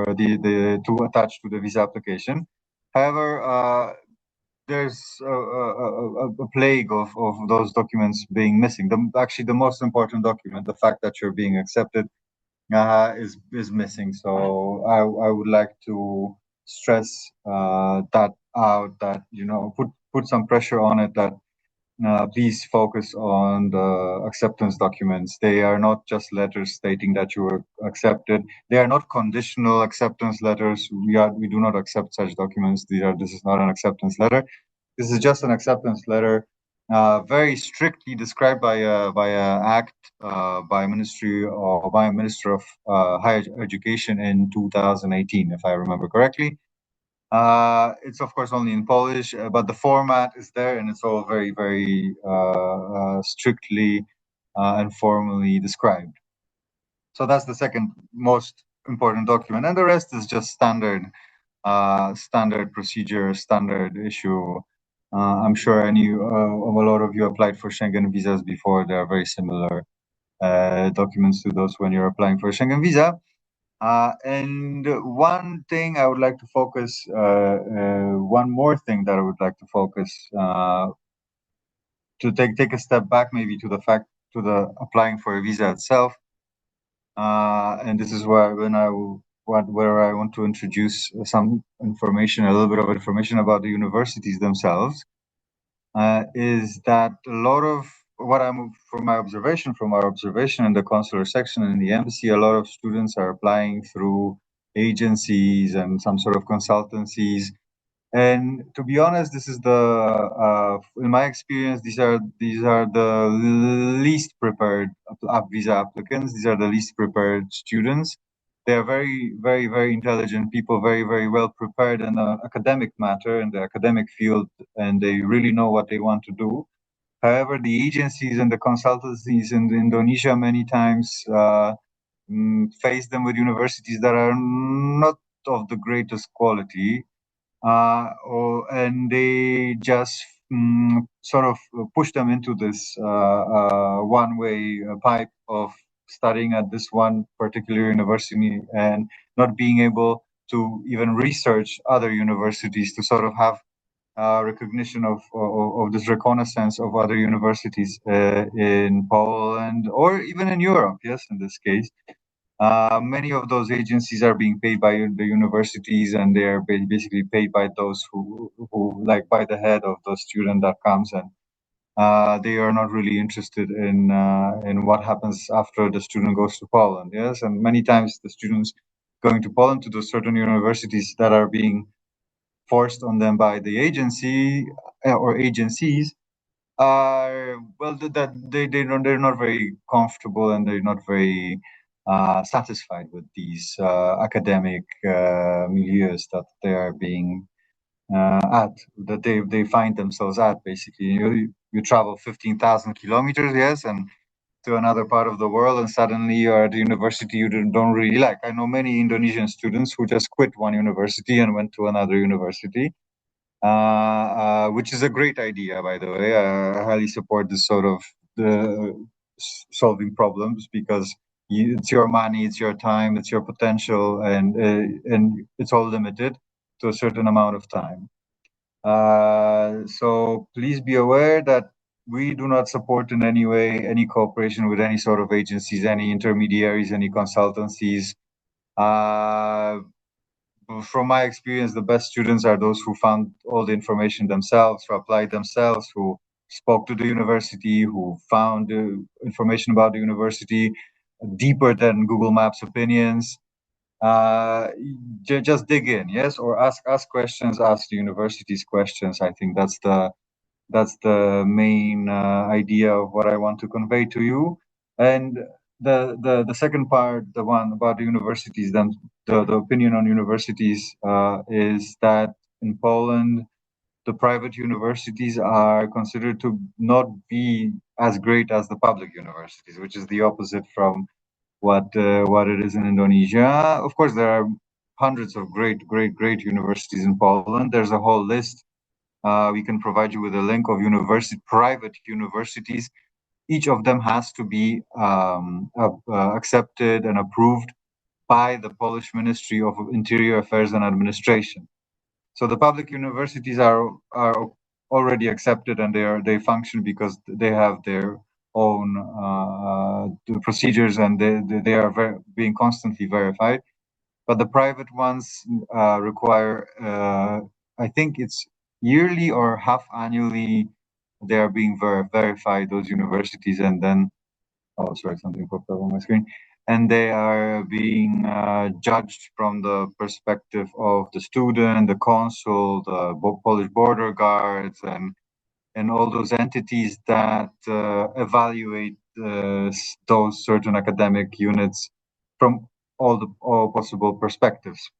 Speaker 8: to attach to the visa application. However, there's a plague of those documents being missing. Actually, the most important document, the fact that you're being accepted, is missing. So I would like to stress that out, that put some pressure on it, that please focus on the acceptance documents. They are not just letters stating that you were accepted. They are not conditional acceptance letters. We do not accept such documents. This is not an acceptance letter. This is just an acceptance letter, very strictly described by a act by Ministry or by Minister of Higher Education in 2018, if I remember correctly. It's of course only in Polish, but the format is there, and it's all very, very strictly and formally described. So that's the second most important document, and the rest is just standard procedure, standard issue. I'm sure a lot of you applied for Schengen visas before. They are very similar documents to those when you're applying for a Schengen visa. And one thing I would like to focus, one more thing that I would like to focus, to take a step back, maybe to the applying for a visa itself. And this is where I want to introduce some information, a little bit of information about the universities themselves. Is that a lot of what from our observation in the consular section and in the embassy, a lot of students are applying through agencies and some sort of consultancies. And to be honest, this is in my experience, these are the least prepared visa applicants. These are the least prepared students. They are very, very, very intelligent people, very, very well prepared in the academic matter, in the academic field, and they really know what they want to do. However, the agencies and the consultancies in Indonesia many times face them with universities that are not of the greatest quality. And they just sort of push them into this one-way pipe of studying at this one particular university and not being able to even research other universities to sort of have recognition of this reconnaissance of other universities in Poland or even in Europe. Yes, in this case. Many of those agencies are being paid by the universities, and they are basically paid by those who like by the head of the student that comes, and they are not really interested in what happens after the student goes to Poland. Yes, and many times the students going to Poland to those certain universities that are being forced on them by the agency or agencies are that they're not very comfortable, and they're not very satisfied with these academic milieus that they are being that they find themselves at. Basically, you travel 15,000 kilometers, yes, and to another part of the world, and suddenly you are at the university you don't really like. I know many Indonesian students who just quit one university and went to another university. Which is a great idea, by the way. I highly support this sort of solving problems, because it's your money, it's your time, it's your potential, and it's all limited to a certain amount of time. So please be aware that we do not support in any way any cooperation with any sort of agencies, any intermediaries, any consultancies. From my experience, the best students are those who found all the information themselves, who applied themselves, who spoke to the university, who found information about the university deeper than Google Maps opinions. Just dig in, yes, or ask questions, ask the universities questions. I think that's the main idea of what I want to convey to you. And the second part, the one about the universities, then the opinion on universities is that in Poland, the private universities are considered to not be as great as the public universities, which is the opposite from what it is in Indonesia. Of course, there are hundreds of great universities in Poland. There's a whole list. We can provide you with a link of private universities. Each of them has to be accepted and approved by the Polish Ministry of Interior Affairs and Administration. So the public universities are already accepted, and they function because they have their own procedures, and they are being constantly verified. But the private ones require, I think it's yearly or half annually, they are being verified, those universities. And then, oh, sorry, something popped up on my screen. and they are being judged from the perspective of the student, the consul, the Polish border guards, and all those entities that evaluate those certain academic units from all possible perspectives,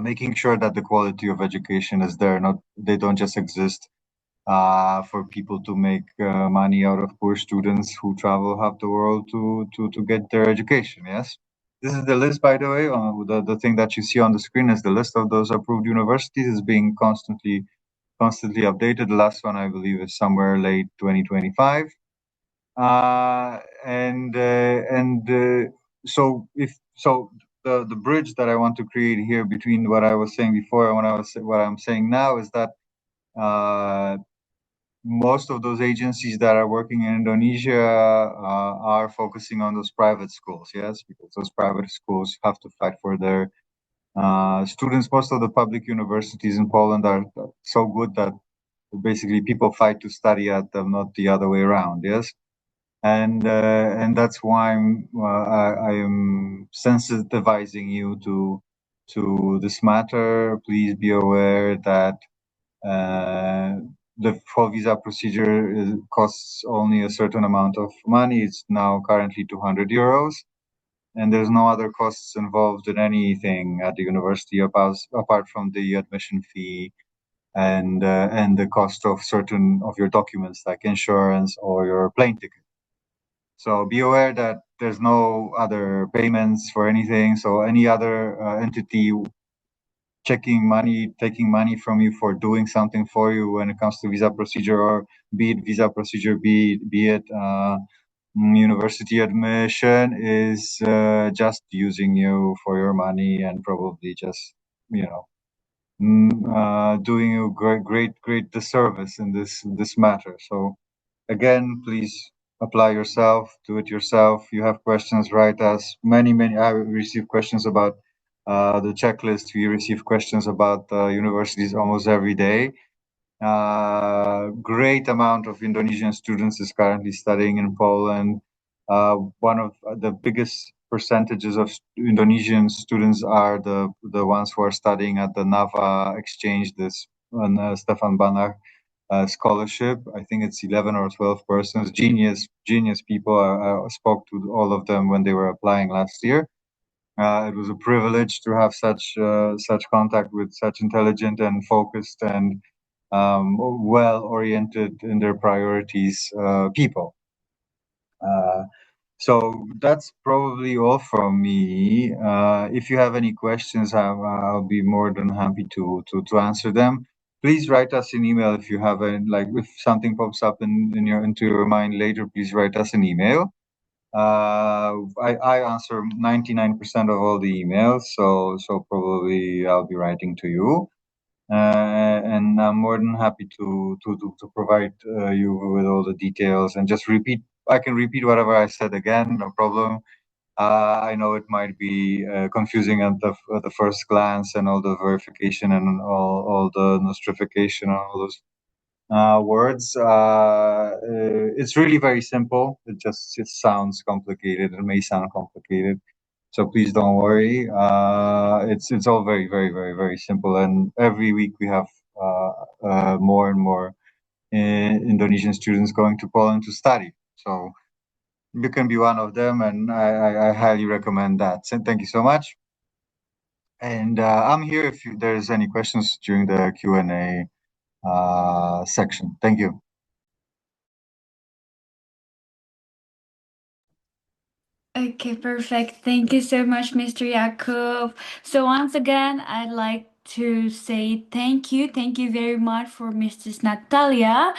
Speaker 8: making sure that the quality of education is there. Not they don't just exist for people to make money out of poor students who travel half the world to get their education. Yes, this is the list, by the way. The thing that you see on the screen is the list of those approved universities. Is being constantly updated. The last one, I believe, is somewhere late 2025. So the bridge that I want to create here between what I was saying before and what I'm saying now is that most of those agencies that are working in Indonesia are focusing on those private schools, yes, because those private schools have to fight for their students. Most of the public universities in Poland are so good that basically people fight to study at them, not the other way around, yes. And that's why I am sensitizing you to this matter. Please be aware that the full visa procedure costs only a certain amount of money. It's now currently 200 euros, and there's no other costs involved in anything at the university apart from the admission fee and the cost of certain of your documents like insurance or your plane ticket. So be aware that there's no other payments for anything. So any other entity taking money from you for doing something for you when it comes to visa procedure, or be it visa procedure, be it university admission, is just using you for your money and probably just doing you great disservice in this matter. So again, please apply yourself, do it yourself. You have questions, write us. Many, I receive questions about the checklist. We receive questions about universities almost every day. Great amount of Indonesian students is currently studying in Poland. One of the biggest percentages of Indonesian students are the ones who are studying at the NAVA exchange, this Stefan Banach scholarship. I think it's 11 or 12 persons, genius people. I spoke to all of them when they were applying last year. It was a privilege to have such contact with such intelligent and focused and well-oriented in their priorities people. So that's probably all from me. If you have any questions, I'll be more than happy to answer them. Please write us an email if you have if something pops up into your mind later. Please write us an email. I answer 99% of all the emails, so probably I'll be writing to you. And I'm more than happy to provide you with all the details and just repeat. I can repeat whatever I said again, no problem. I know it might be confusing at the first glance, and all the verification and all the nostrification and all those words. It's really very simple. It sounds complicated. It may sound complicated. So please don't worry. It's all very, very, very, very simple. And every week we have more and more Indonesian students going to Poland to study. So you can be one of them, and I highly recommend that. So thank you so much. And I'm here if there's any questions during the Q&A section. Thank you.
Speaker 1: Okay, perfect. Thank you so much, Mr. Jakub. So once again, I'd like to say thank you. Thank you very much for Mrs. Natalia,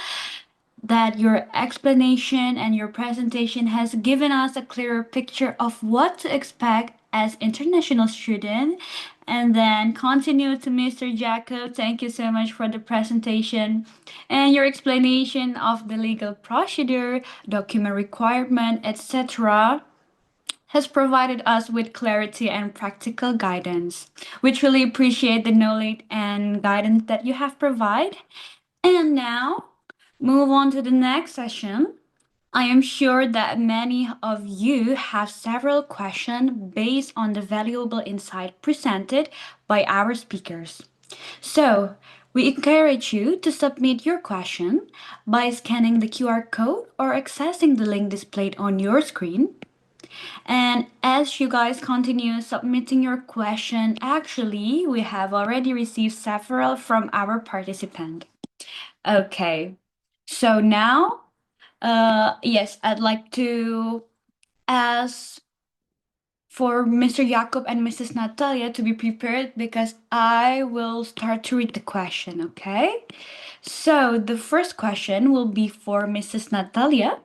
Speaker 1: that your explanation and your presentation has given us a clearer picture of what to expect as international student. And then continue to Mr. Jacob. Thank you so much for the presentation and your explanation of the legal procedure, document requirement, etc. has provided us with clarity and practical guidance. We truly appreciate the knowledge and guidance that you have provided. And now, move on to the next session. I am sure that many of you have several questions based on the valuable insight presented by our speakers. So, we encourage you to submit your question by scanning the QR code or accessing the link displayed on your screen. And as you guys continue submitting your question, actually, we have already received several from our participant. Okay, so now, yes, I'd like to ask for Mr. Jacob and Mrs. Natalia to be prepared because I will start to read the question, okay? So the first question will be for Mrs. Natalia.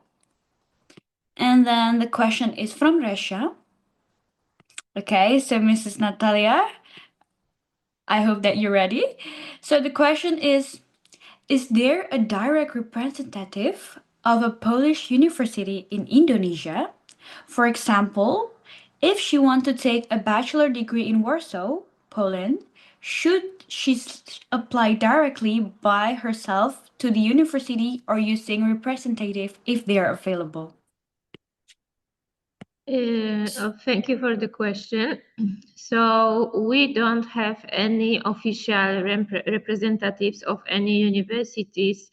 Speaker 1: And then the question is from Resha. Okay, so Mrs. Natalia, I hope that you're ready. So the question is there a direct representative of a Polish university in Indonesia? For example, if she wants to take a bachelor degree in Warsaw, Poland, should she apply directly by herself to the university or using representative if they are available?
Speaker 3: Thank you for the question. So we don't have any official representatives of any universities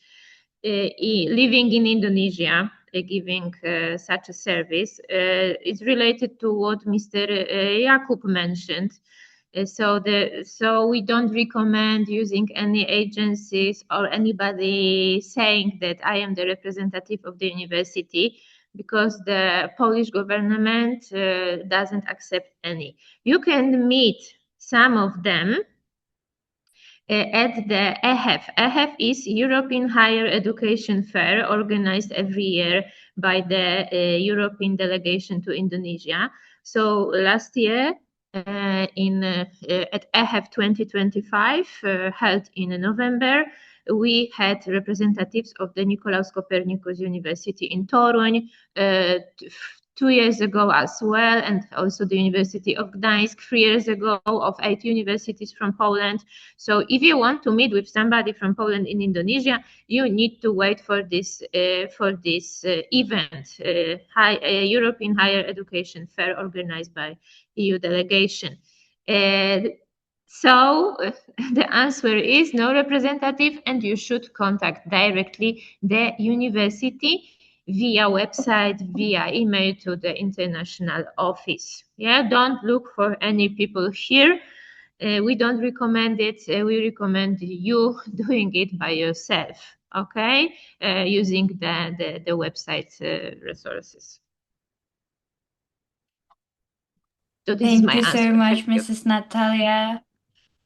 Speaker 3: living in Indonesia giving such a service. It's related to what Mr. Jakub mentioned. So we don't recommend using any agencies or anybody saying that I am the representative of the university, because the Polish government doesn't accept any. You can meet some of them at the EHEF. EHEF is European Higher Education Fair, organized every year by the European delegation to Indonesia. So last year, at EHEF 2025, held in November, we had representatives of the Nicolaus Copernicus University in Toruń, 2 years ago as well, and also the University of Gdańsk 3 years ago, of 8 universities from Poland. So if you want to meet with somebody from Poland in Indonesia, you need to wait for this event, European Higher Education Fair, organized by EU delegation. So the answer is no representative, and you should contact directly the university via website, via email to the international office. Yeah, don't look for any people here. We don't recommend it. We recommend you doing it by yourself, okay? Using the website resources. So this is
Speaker 1: Thank
Speaker 3: my
Speaker 1: you
Speaker 3: answer.
Speaker 1: so much,
Speaker 3: Thank you.
Speaker 1: Mrs. Natalia.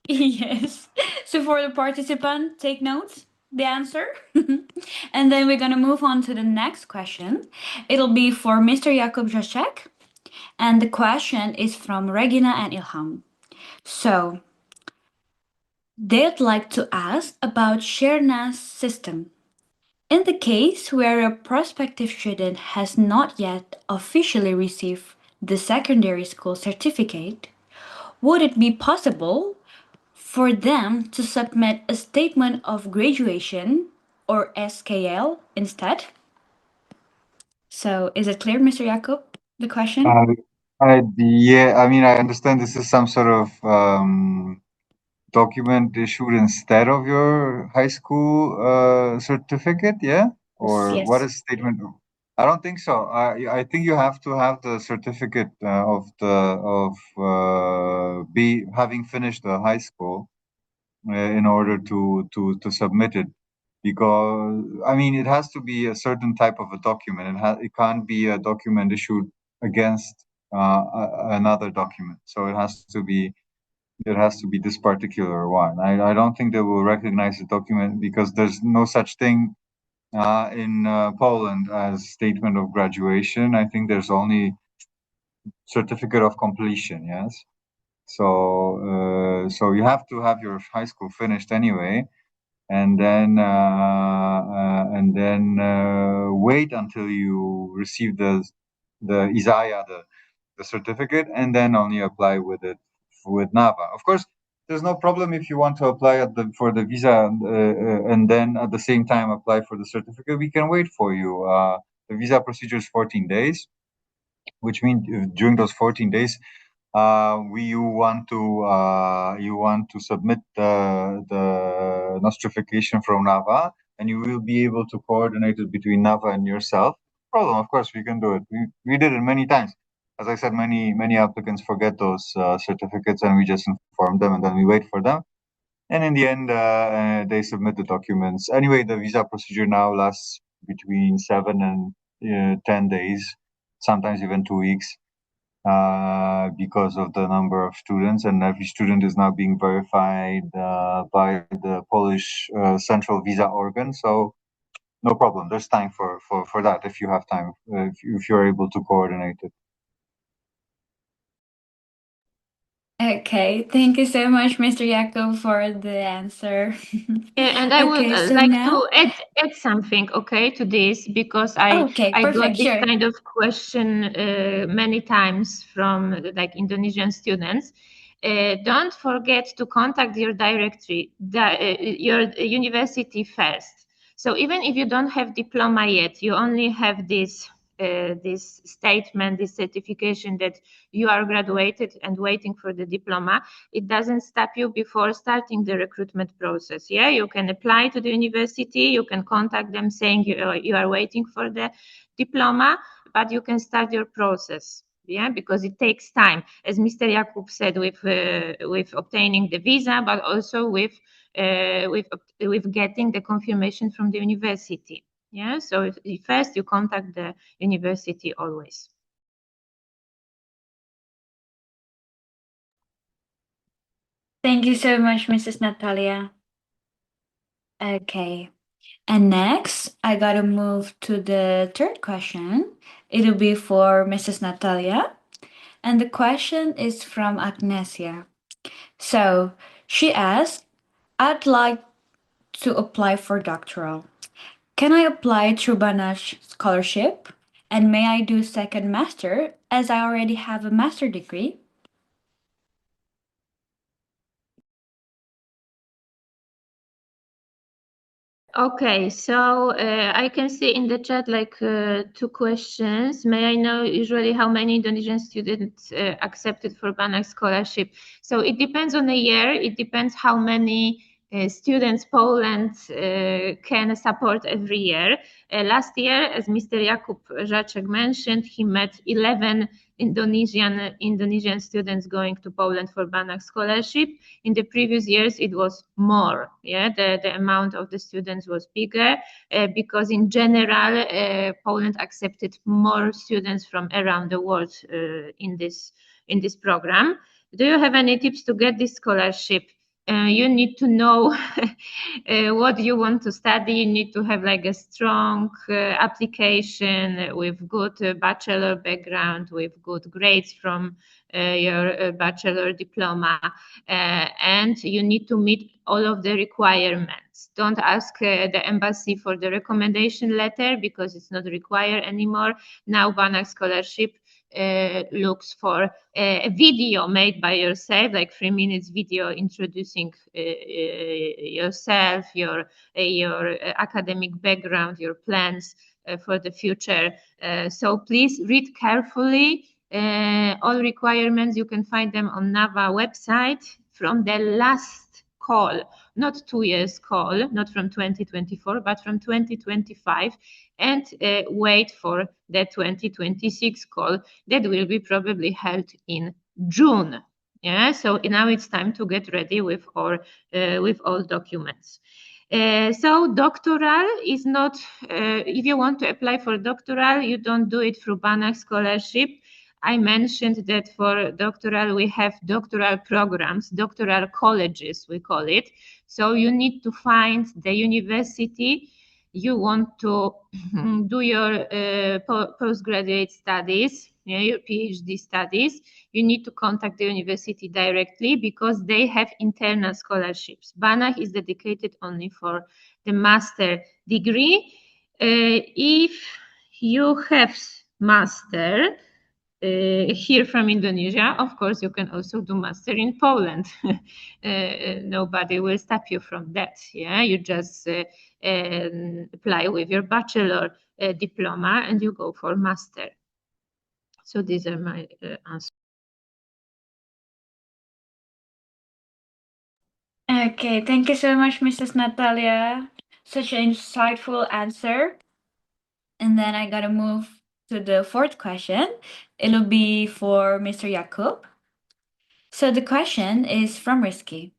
Speaker 1: Yes. So for the participant, take notes, the answer. And then we're going to move on to the next question. It'll be for Mr. Jakub Jacek. And the question is from Regina and Ilham. So they'd like to ask about Sherna's system. In the case where a prospective student has not yet officially received the secondary school certificate, would it be possible for them to submit a statement of graduation or SKL instead? So is it clear, Mr. Jakob, the question?
Speaker 8: Yeah, I mean, I understand this is some sort of document issued instead of your high school certificate, yeah? Or
Speaker 1: Yes.
Speaker 8: what is statement? I don't think so. I think you have to have the certificate having finished the high school in order to submit it, because I mean it has to be a certain type of a document. It can't be a document issued against another document. So it has to be this particular one. I don't think they will recognize the document because there's no such thing in Poland as statement of graduation. I think there's only certificate of completion. Yes. So you have to have your high school finished anyway, and then wait until you receive the Isaiah, the certificate, and then only apply with it with NAVA. Of course, there's no problem if you want to apply for the visa and then at the same time apply for the certificate. We can wait for you. the visa procedure is 14 days, which means during those 14 days, you want to submit the notification from NAVA, and you will be able to coordinate it between NAVA and yourself. No problem, of course, we can do it. We did it many times. As I said, many applicants forget those certificates, and we just inform them, and then we wait for them. And in the end, they submit the documents. Anyway, the visa procedure now lasts between 7 and 10 days, sometimes even 2 weeks, because of the number of students. And every student is now being verified by the Polish central visa organ. So no problem. There's time for that if you have time, if you're able to coordinate it.
Speaker 1: Okay, thank you so much, Mr. Jacob, for the answer.
Speaker 3: And I would
Speaker 1: Okay, so
Speaker 3: like
Speaker 1: now,
Speaker 3: to add something, okay, to this, because
Speaker 1: okay,
Speaker 3: I got
Speaker 1: perfect,
Speaker 3: this
Speaker 1: sure.
Speaker 3: kind of question many times from like Indonesian students. Don't forget to contact your directory, your university first. So even if you don't have diploma yet, you only have this statement, this certification that you are graduated and waiting for the diploma. It doesn't stop you before starting the recruitment process. Yeah, you can apply to the university, you can contact them saying you are waiting for the diploma, but you can start your process. Yeah, because it takes time, as Mr. Jakub said, with obtaining the visa, but also with getting the confirmation from the university. Yeah, so first you contact the university always.
Speaker 1: Thank you so much, Mrs. Natalia. Okay, and next, I gotta move to the third question. It'll be for Mrs. Natalia. And the question is from Agnesia. So she asked, I'd like to apply for doctoral. Can I apply through Banash scholarship? And may I do second master as I already have a master degree?
Speaker 3: Okay, so I can see in the chat like 2 questions. May I know usually how many Indonesian students accepted for Banash scholarship? So it depends on the year. It depends how many students Poland can support every year. Last year, as Mr. Jakub Żaczek mentioned, he met 11 Indonesian students going to Poland for Banash scholarship. In the previous years, it was more. Yeah, the amount of the students was bigger because in general, Poland accepted more students from around the world in this program. Do you have any tips to get this scholarship? You need to know what you want to study. You need to have like a strong application with good bachelor background, with good grades from your bachelor diploma, and you need to meet all of the requirements. Don't ask the embassy for the recommendation letter because it's not required anymore. Now Banash scholarship looks for a video made by yourself, like 3 minutes video introducing yourself, your academic background, your plans for the future. So please read carefully all requirements. You can find them on NAVA website from the last call, not 2 years call, not from 2024, but from 2025, and wait for the 2026 call that will be probably held in June. Yeah, so now it's time to get ready with all documents. So doctoral is not, if you want to apply for doctoral, you don't do it through Banash scholarship. I mentioned that for doctoral, we have doctoral programs, doctoral colleges, we call it. So you need to find the university you want to do your postgraduate studies, your PhD studies. You need to contact the university directly because they have internal scholarships. Banash is dedicated only for the master degree. If you have master, here from Indonesia, of course, you can also do master in Poland. Nobody will stop you from that. Yeah, you just apply with your bachelor a diploma and you go for master. So these are my answers.
Speaker 1: Okay, thank you so much, Mrs. Natalia. Such an insightful answer. And then I gotta move to the fourth question. It'll be for Mr. Jakub. So the question is from Risky.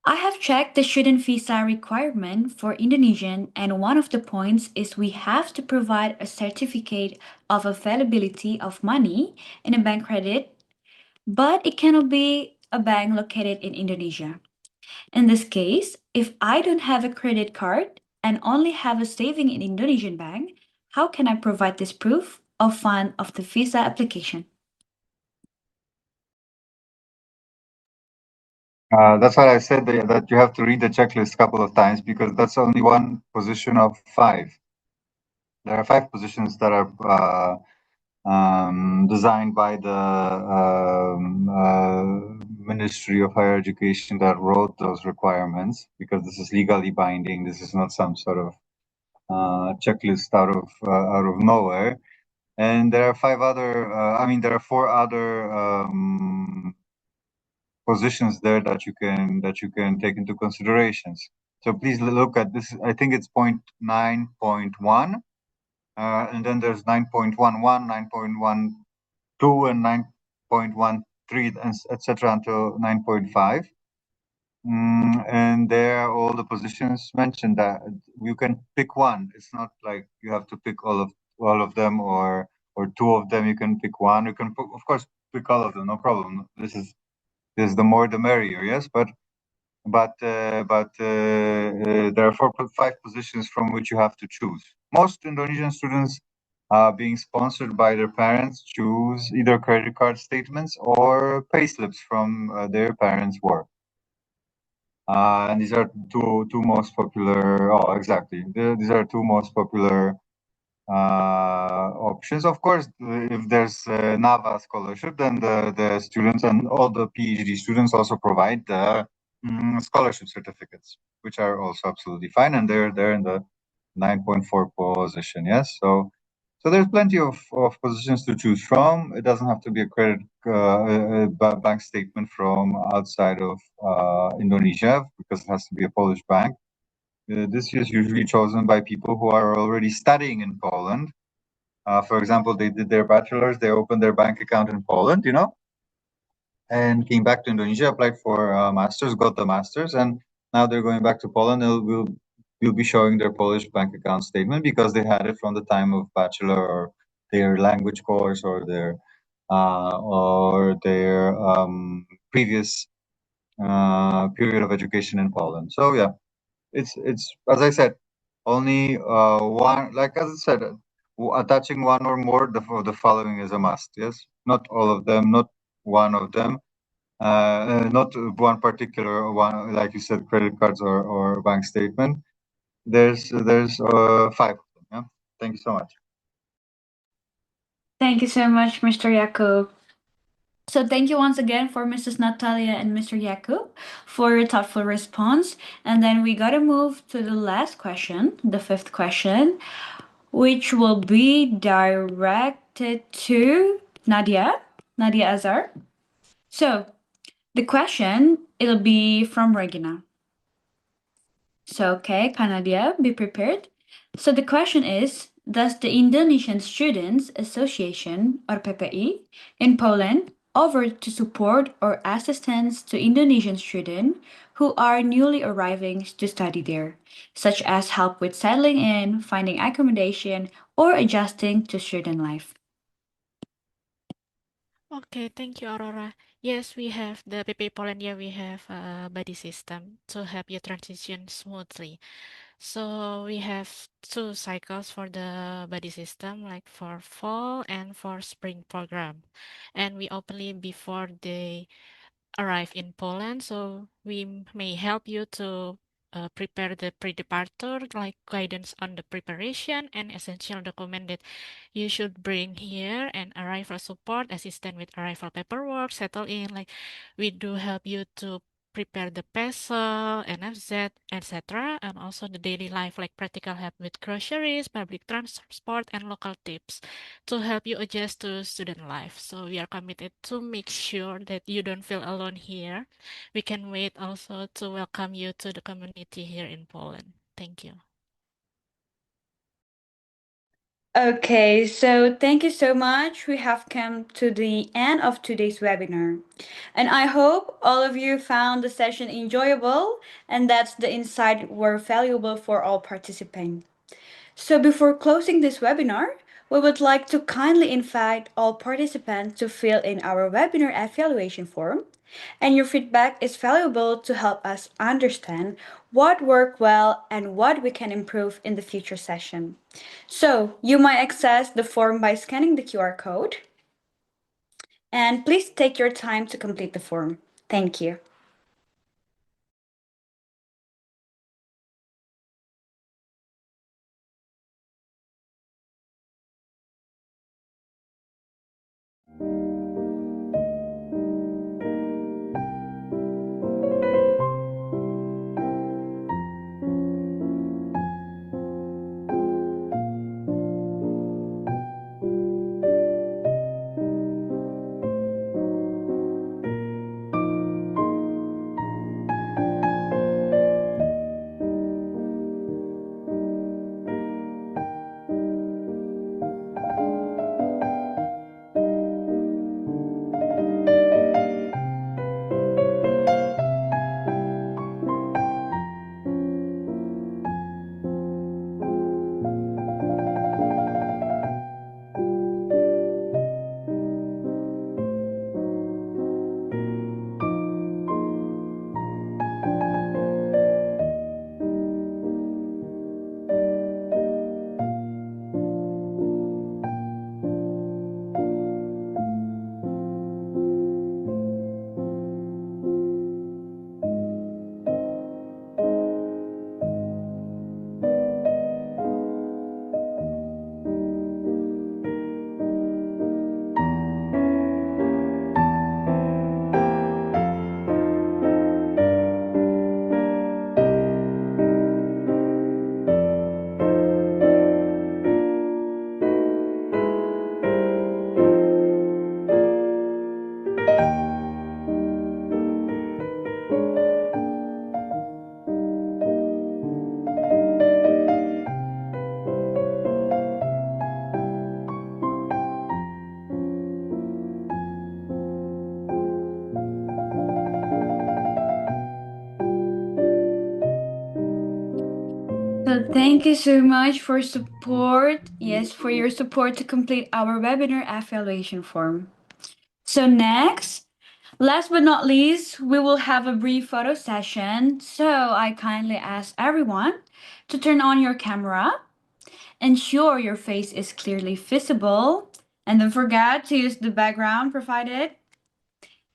Speaker 1: I have checked the student visa requirement for Indonesian, and one of the points is we have to provide a certificate of availability of money in a bank credit, but it cannot be a bank located in Indonesia. In this case, if I don't have a credit card and only have a saving in Indonesian bank, how can I provide this proof of fund of the visa application?
Speaker 8: That's why I said that you have to read the checklist a couple of times, because that's only one position of 5. There are 5 positions that are designed by the Ministry of Higher Education that wrote those requirements, because this is legally binding. This is not some sort of checklist out of nowhere. And there are 5 other. There are 4 other positions there that you can take into considerations. So please look at this. I think it's point 9.1, and then there's 9.11, 9.12, and 9.13, and etc. until 9.5. And there are all the positions mentioned that you can pick one. It's not like you have to pick all of them or 2 of them. You can pick one. You can of course pick all of them. No problem. This is the more the merrier. Yes, but there are 5 positions from which you have to choose. Most Indonesian students, being sponsored by their parents, choose either credit card statements or payslips from their parents' work. And these are two most popular. Oh, exactly. These are 2 most popular options. Of course, if there's a NAVA scholarship, then the students and all the PhD students also provide the scholarship certificates, which are also absolutely fine, and they're in the 9.4 position. Yes, so there's plenty of positions to choose from. It doesn't have to be a credit bank statement from outside of Indonesia, because it has to be a Polish bank. This is usually chosen by people who are already studying in Poland. For example, they did their bachelor's, they opened their bank account in Poland, and came back to Indonesia, applied for a master's, got the master's, and now they're going back to Poland. Will be showing their Polish bank account statement because they had it from the time of bachelor or their language course or their previous period of education in Poland. So yeah, it's as I said, only one. Like as I said, attaching one or more the following is a must. Yes, not all of them, not one of them, not one particular one, like you said, credit cards or bank statement. There's 5 of them. Yeah. Thank you so much.
Speaker 1: Thank you so much, Mr. Jakub. So thank you once again for Mrs. Natalia and Mr. Jakub for your thoughtful response. And then we gotta move to the last question, the 5th question, which will be directed to Nadia Azar. So the question, it'll be from Regina. So, okay, Kanadia, be prepared. So the question is, does the Indonesian Students Association, or PPI, in Poland offer to support or assistance to Indonesian students who are newly arriving to study there, such as help with settling in, finding accommodation, or adjusting to student life?
Speaker 2: Okay, thank you, Aurora. Yes, we have the PPI Polandia, we have a buddy system to help you transition smoothly. So we have 2 cycles for the buddy system, like for fall and for spring program. And we openly before they arrive in Poland, so we may help you to prepare the pre-departure, like guidance on the preparation and essential document that you should bring here, and arrival support, assistant with arrival paperwork, settle in. Like we do help you to prepare the peso, NFZ, etc., and also the daily life like practical help with groceries, public transport, and local tips to help you adjust to student life. So we are committed to make sure that you don't feel alone here. We can wait also to welcome you to the community here in Poland. Thank you.
Speaker 1: Okay, so thank you so much. We have come to the end of today's webinar. And I hope all of you found the session enjoyable and that the insights were valuable for all participants. So before closing this webinar, we would like to kindly invite all participants to fill in our webinar evaluation form. And your feedback is valuable to help us understand what worked well and what we can improve in the future session. So you might access the form by scanning the QR code. And please take your time to complete the form. Thank you. So thank you so much for support. Yes, for your support to complete our webinar evaluation form. So next, last but not least, we will have a brief photo session. So I kindly ask everyone to turn on your camera, ensure your face is clearly visible, and don't forget to use the background provided.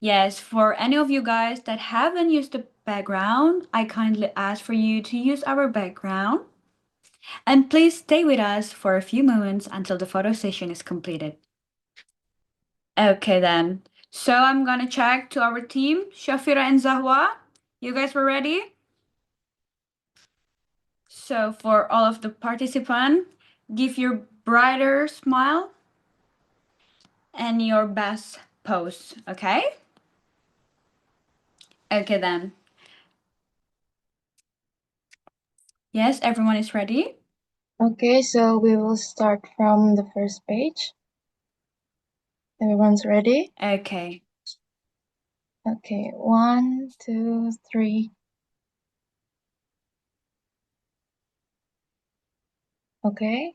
Speaker 1: Yes, for any of you guys that haven't used the background, I kindly ask for you to use our background. And please stay with us for a few moments until the photo session is completed. Okay then. So I'm gonna check to our team, Shafira and Zahwa. You guys were ready? So for all of the participants, give your brighter smile and your best pose, okay? Okay then. Yes, everyone is ready?
Speaker 7: Okay, so we will start from the first page. Everyone's ready?
Speaker 1: Okay.
Speaker 7: Okay, 1, 2, 3. Okay.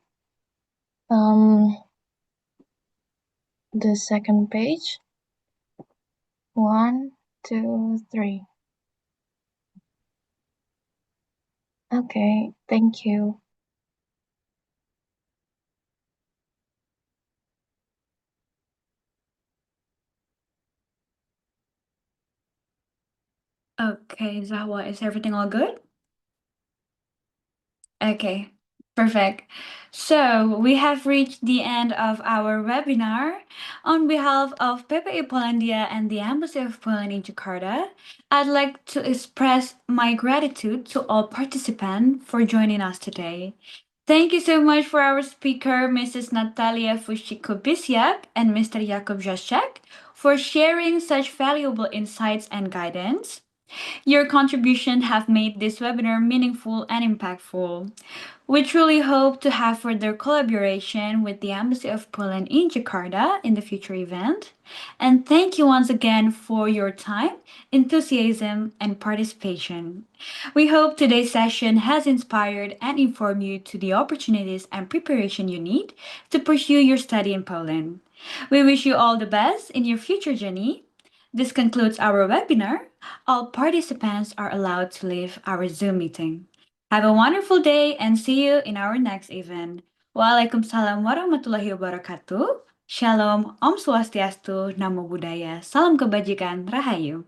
Speaker 7: The second page. 1, 2, 3. Okay, thank you.
Speaker 1: Okay, Zahwa, is everything all good? Okay. Perfect. So we have reached the end of our webinar. On behalf of PPI Polandia and the Embassy of Poland in Jakarta, I'd like to express my gratitude to all participants for joining us today. Thank you so much for our speaker, Mrs. Natalia Fushiko-Bisiak and Mr. Jakub Jaszczak, for sharing such valuable insights and guidance. Your contribution have made this webinar meaningful and impactful. We truly hope to have further collaboration with the Embassy of Poland in Jakarta in the future event. And thank you once again for your time, enthusiasm, and participation. We hope today's session has inspired and informed you to the opportunities and preparation you need to pursue your study in Poland. We wish you all the best in your future journey. This concludes our webinar. All participants are allowed to leave our Zoom meeting. Have a wonderful day and see you in our next event. Waalaikumsalam warahmatullahi wabarakatuh. Shalom, Om Swastiastu, Namo Buddhaya, Salam Kebajikan, Rahayu.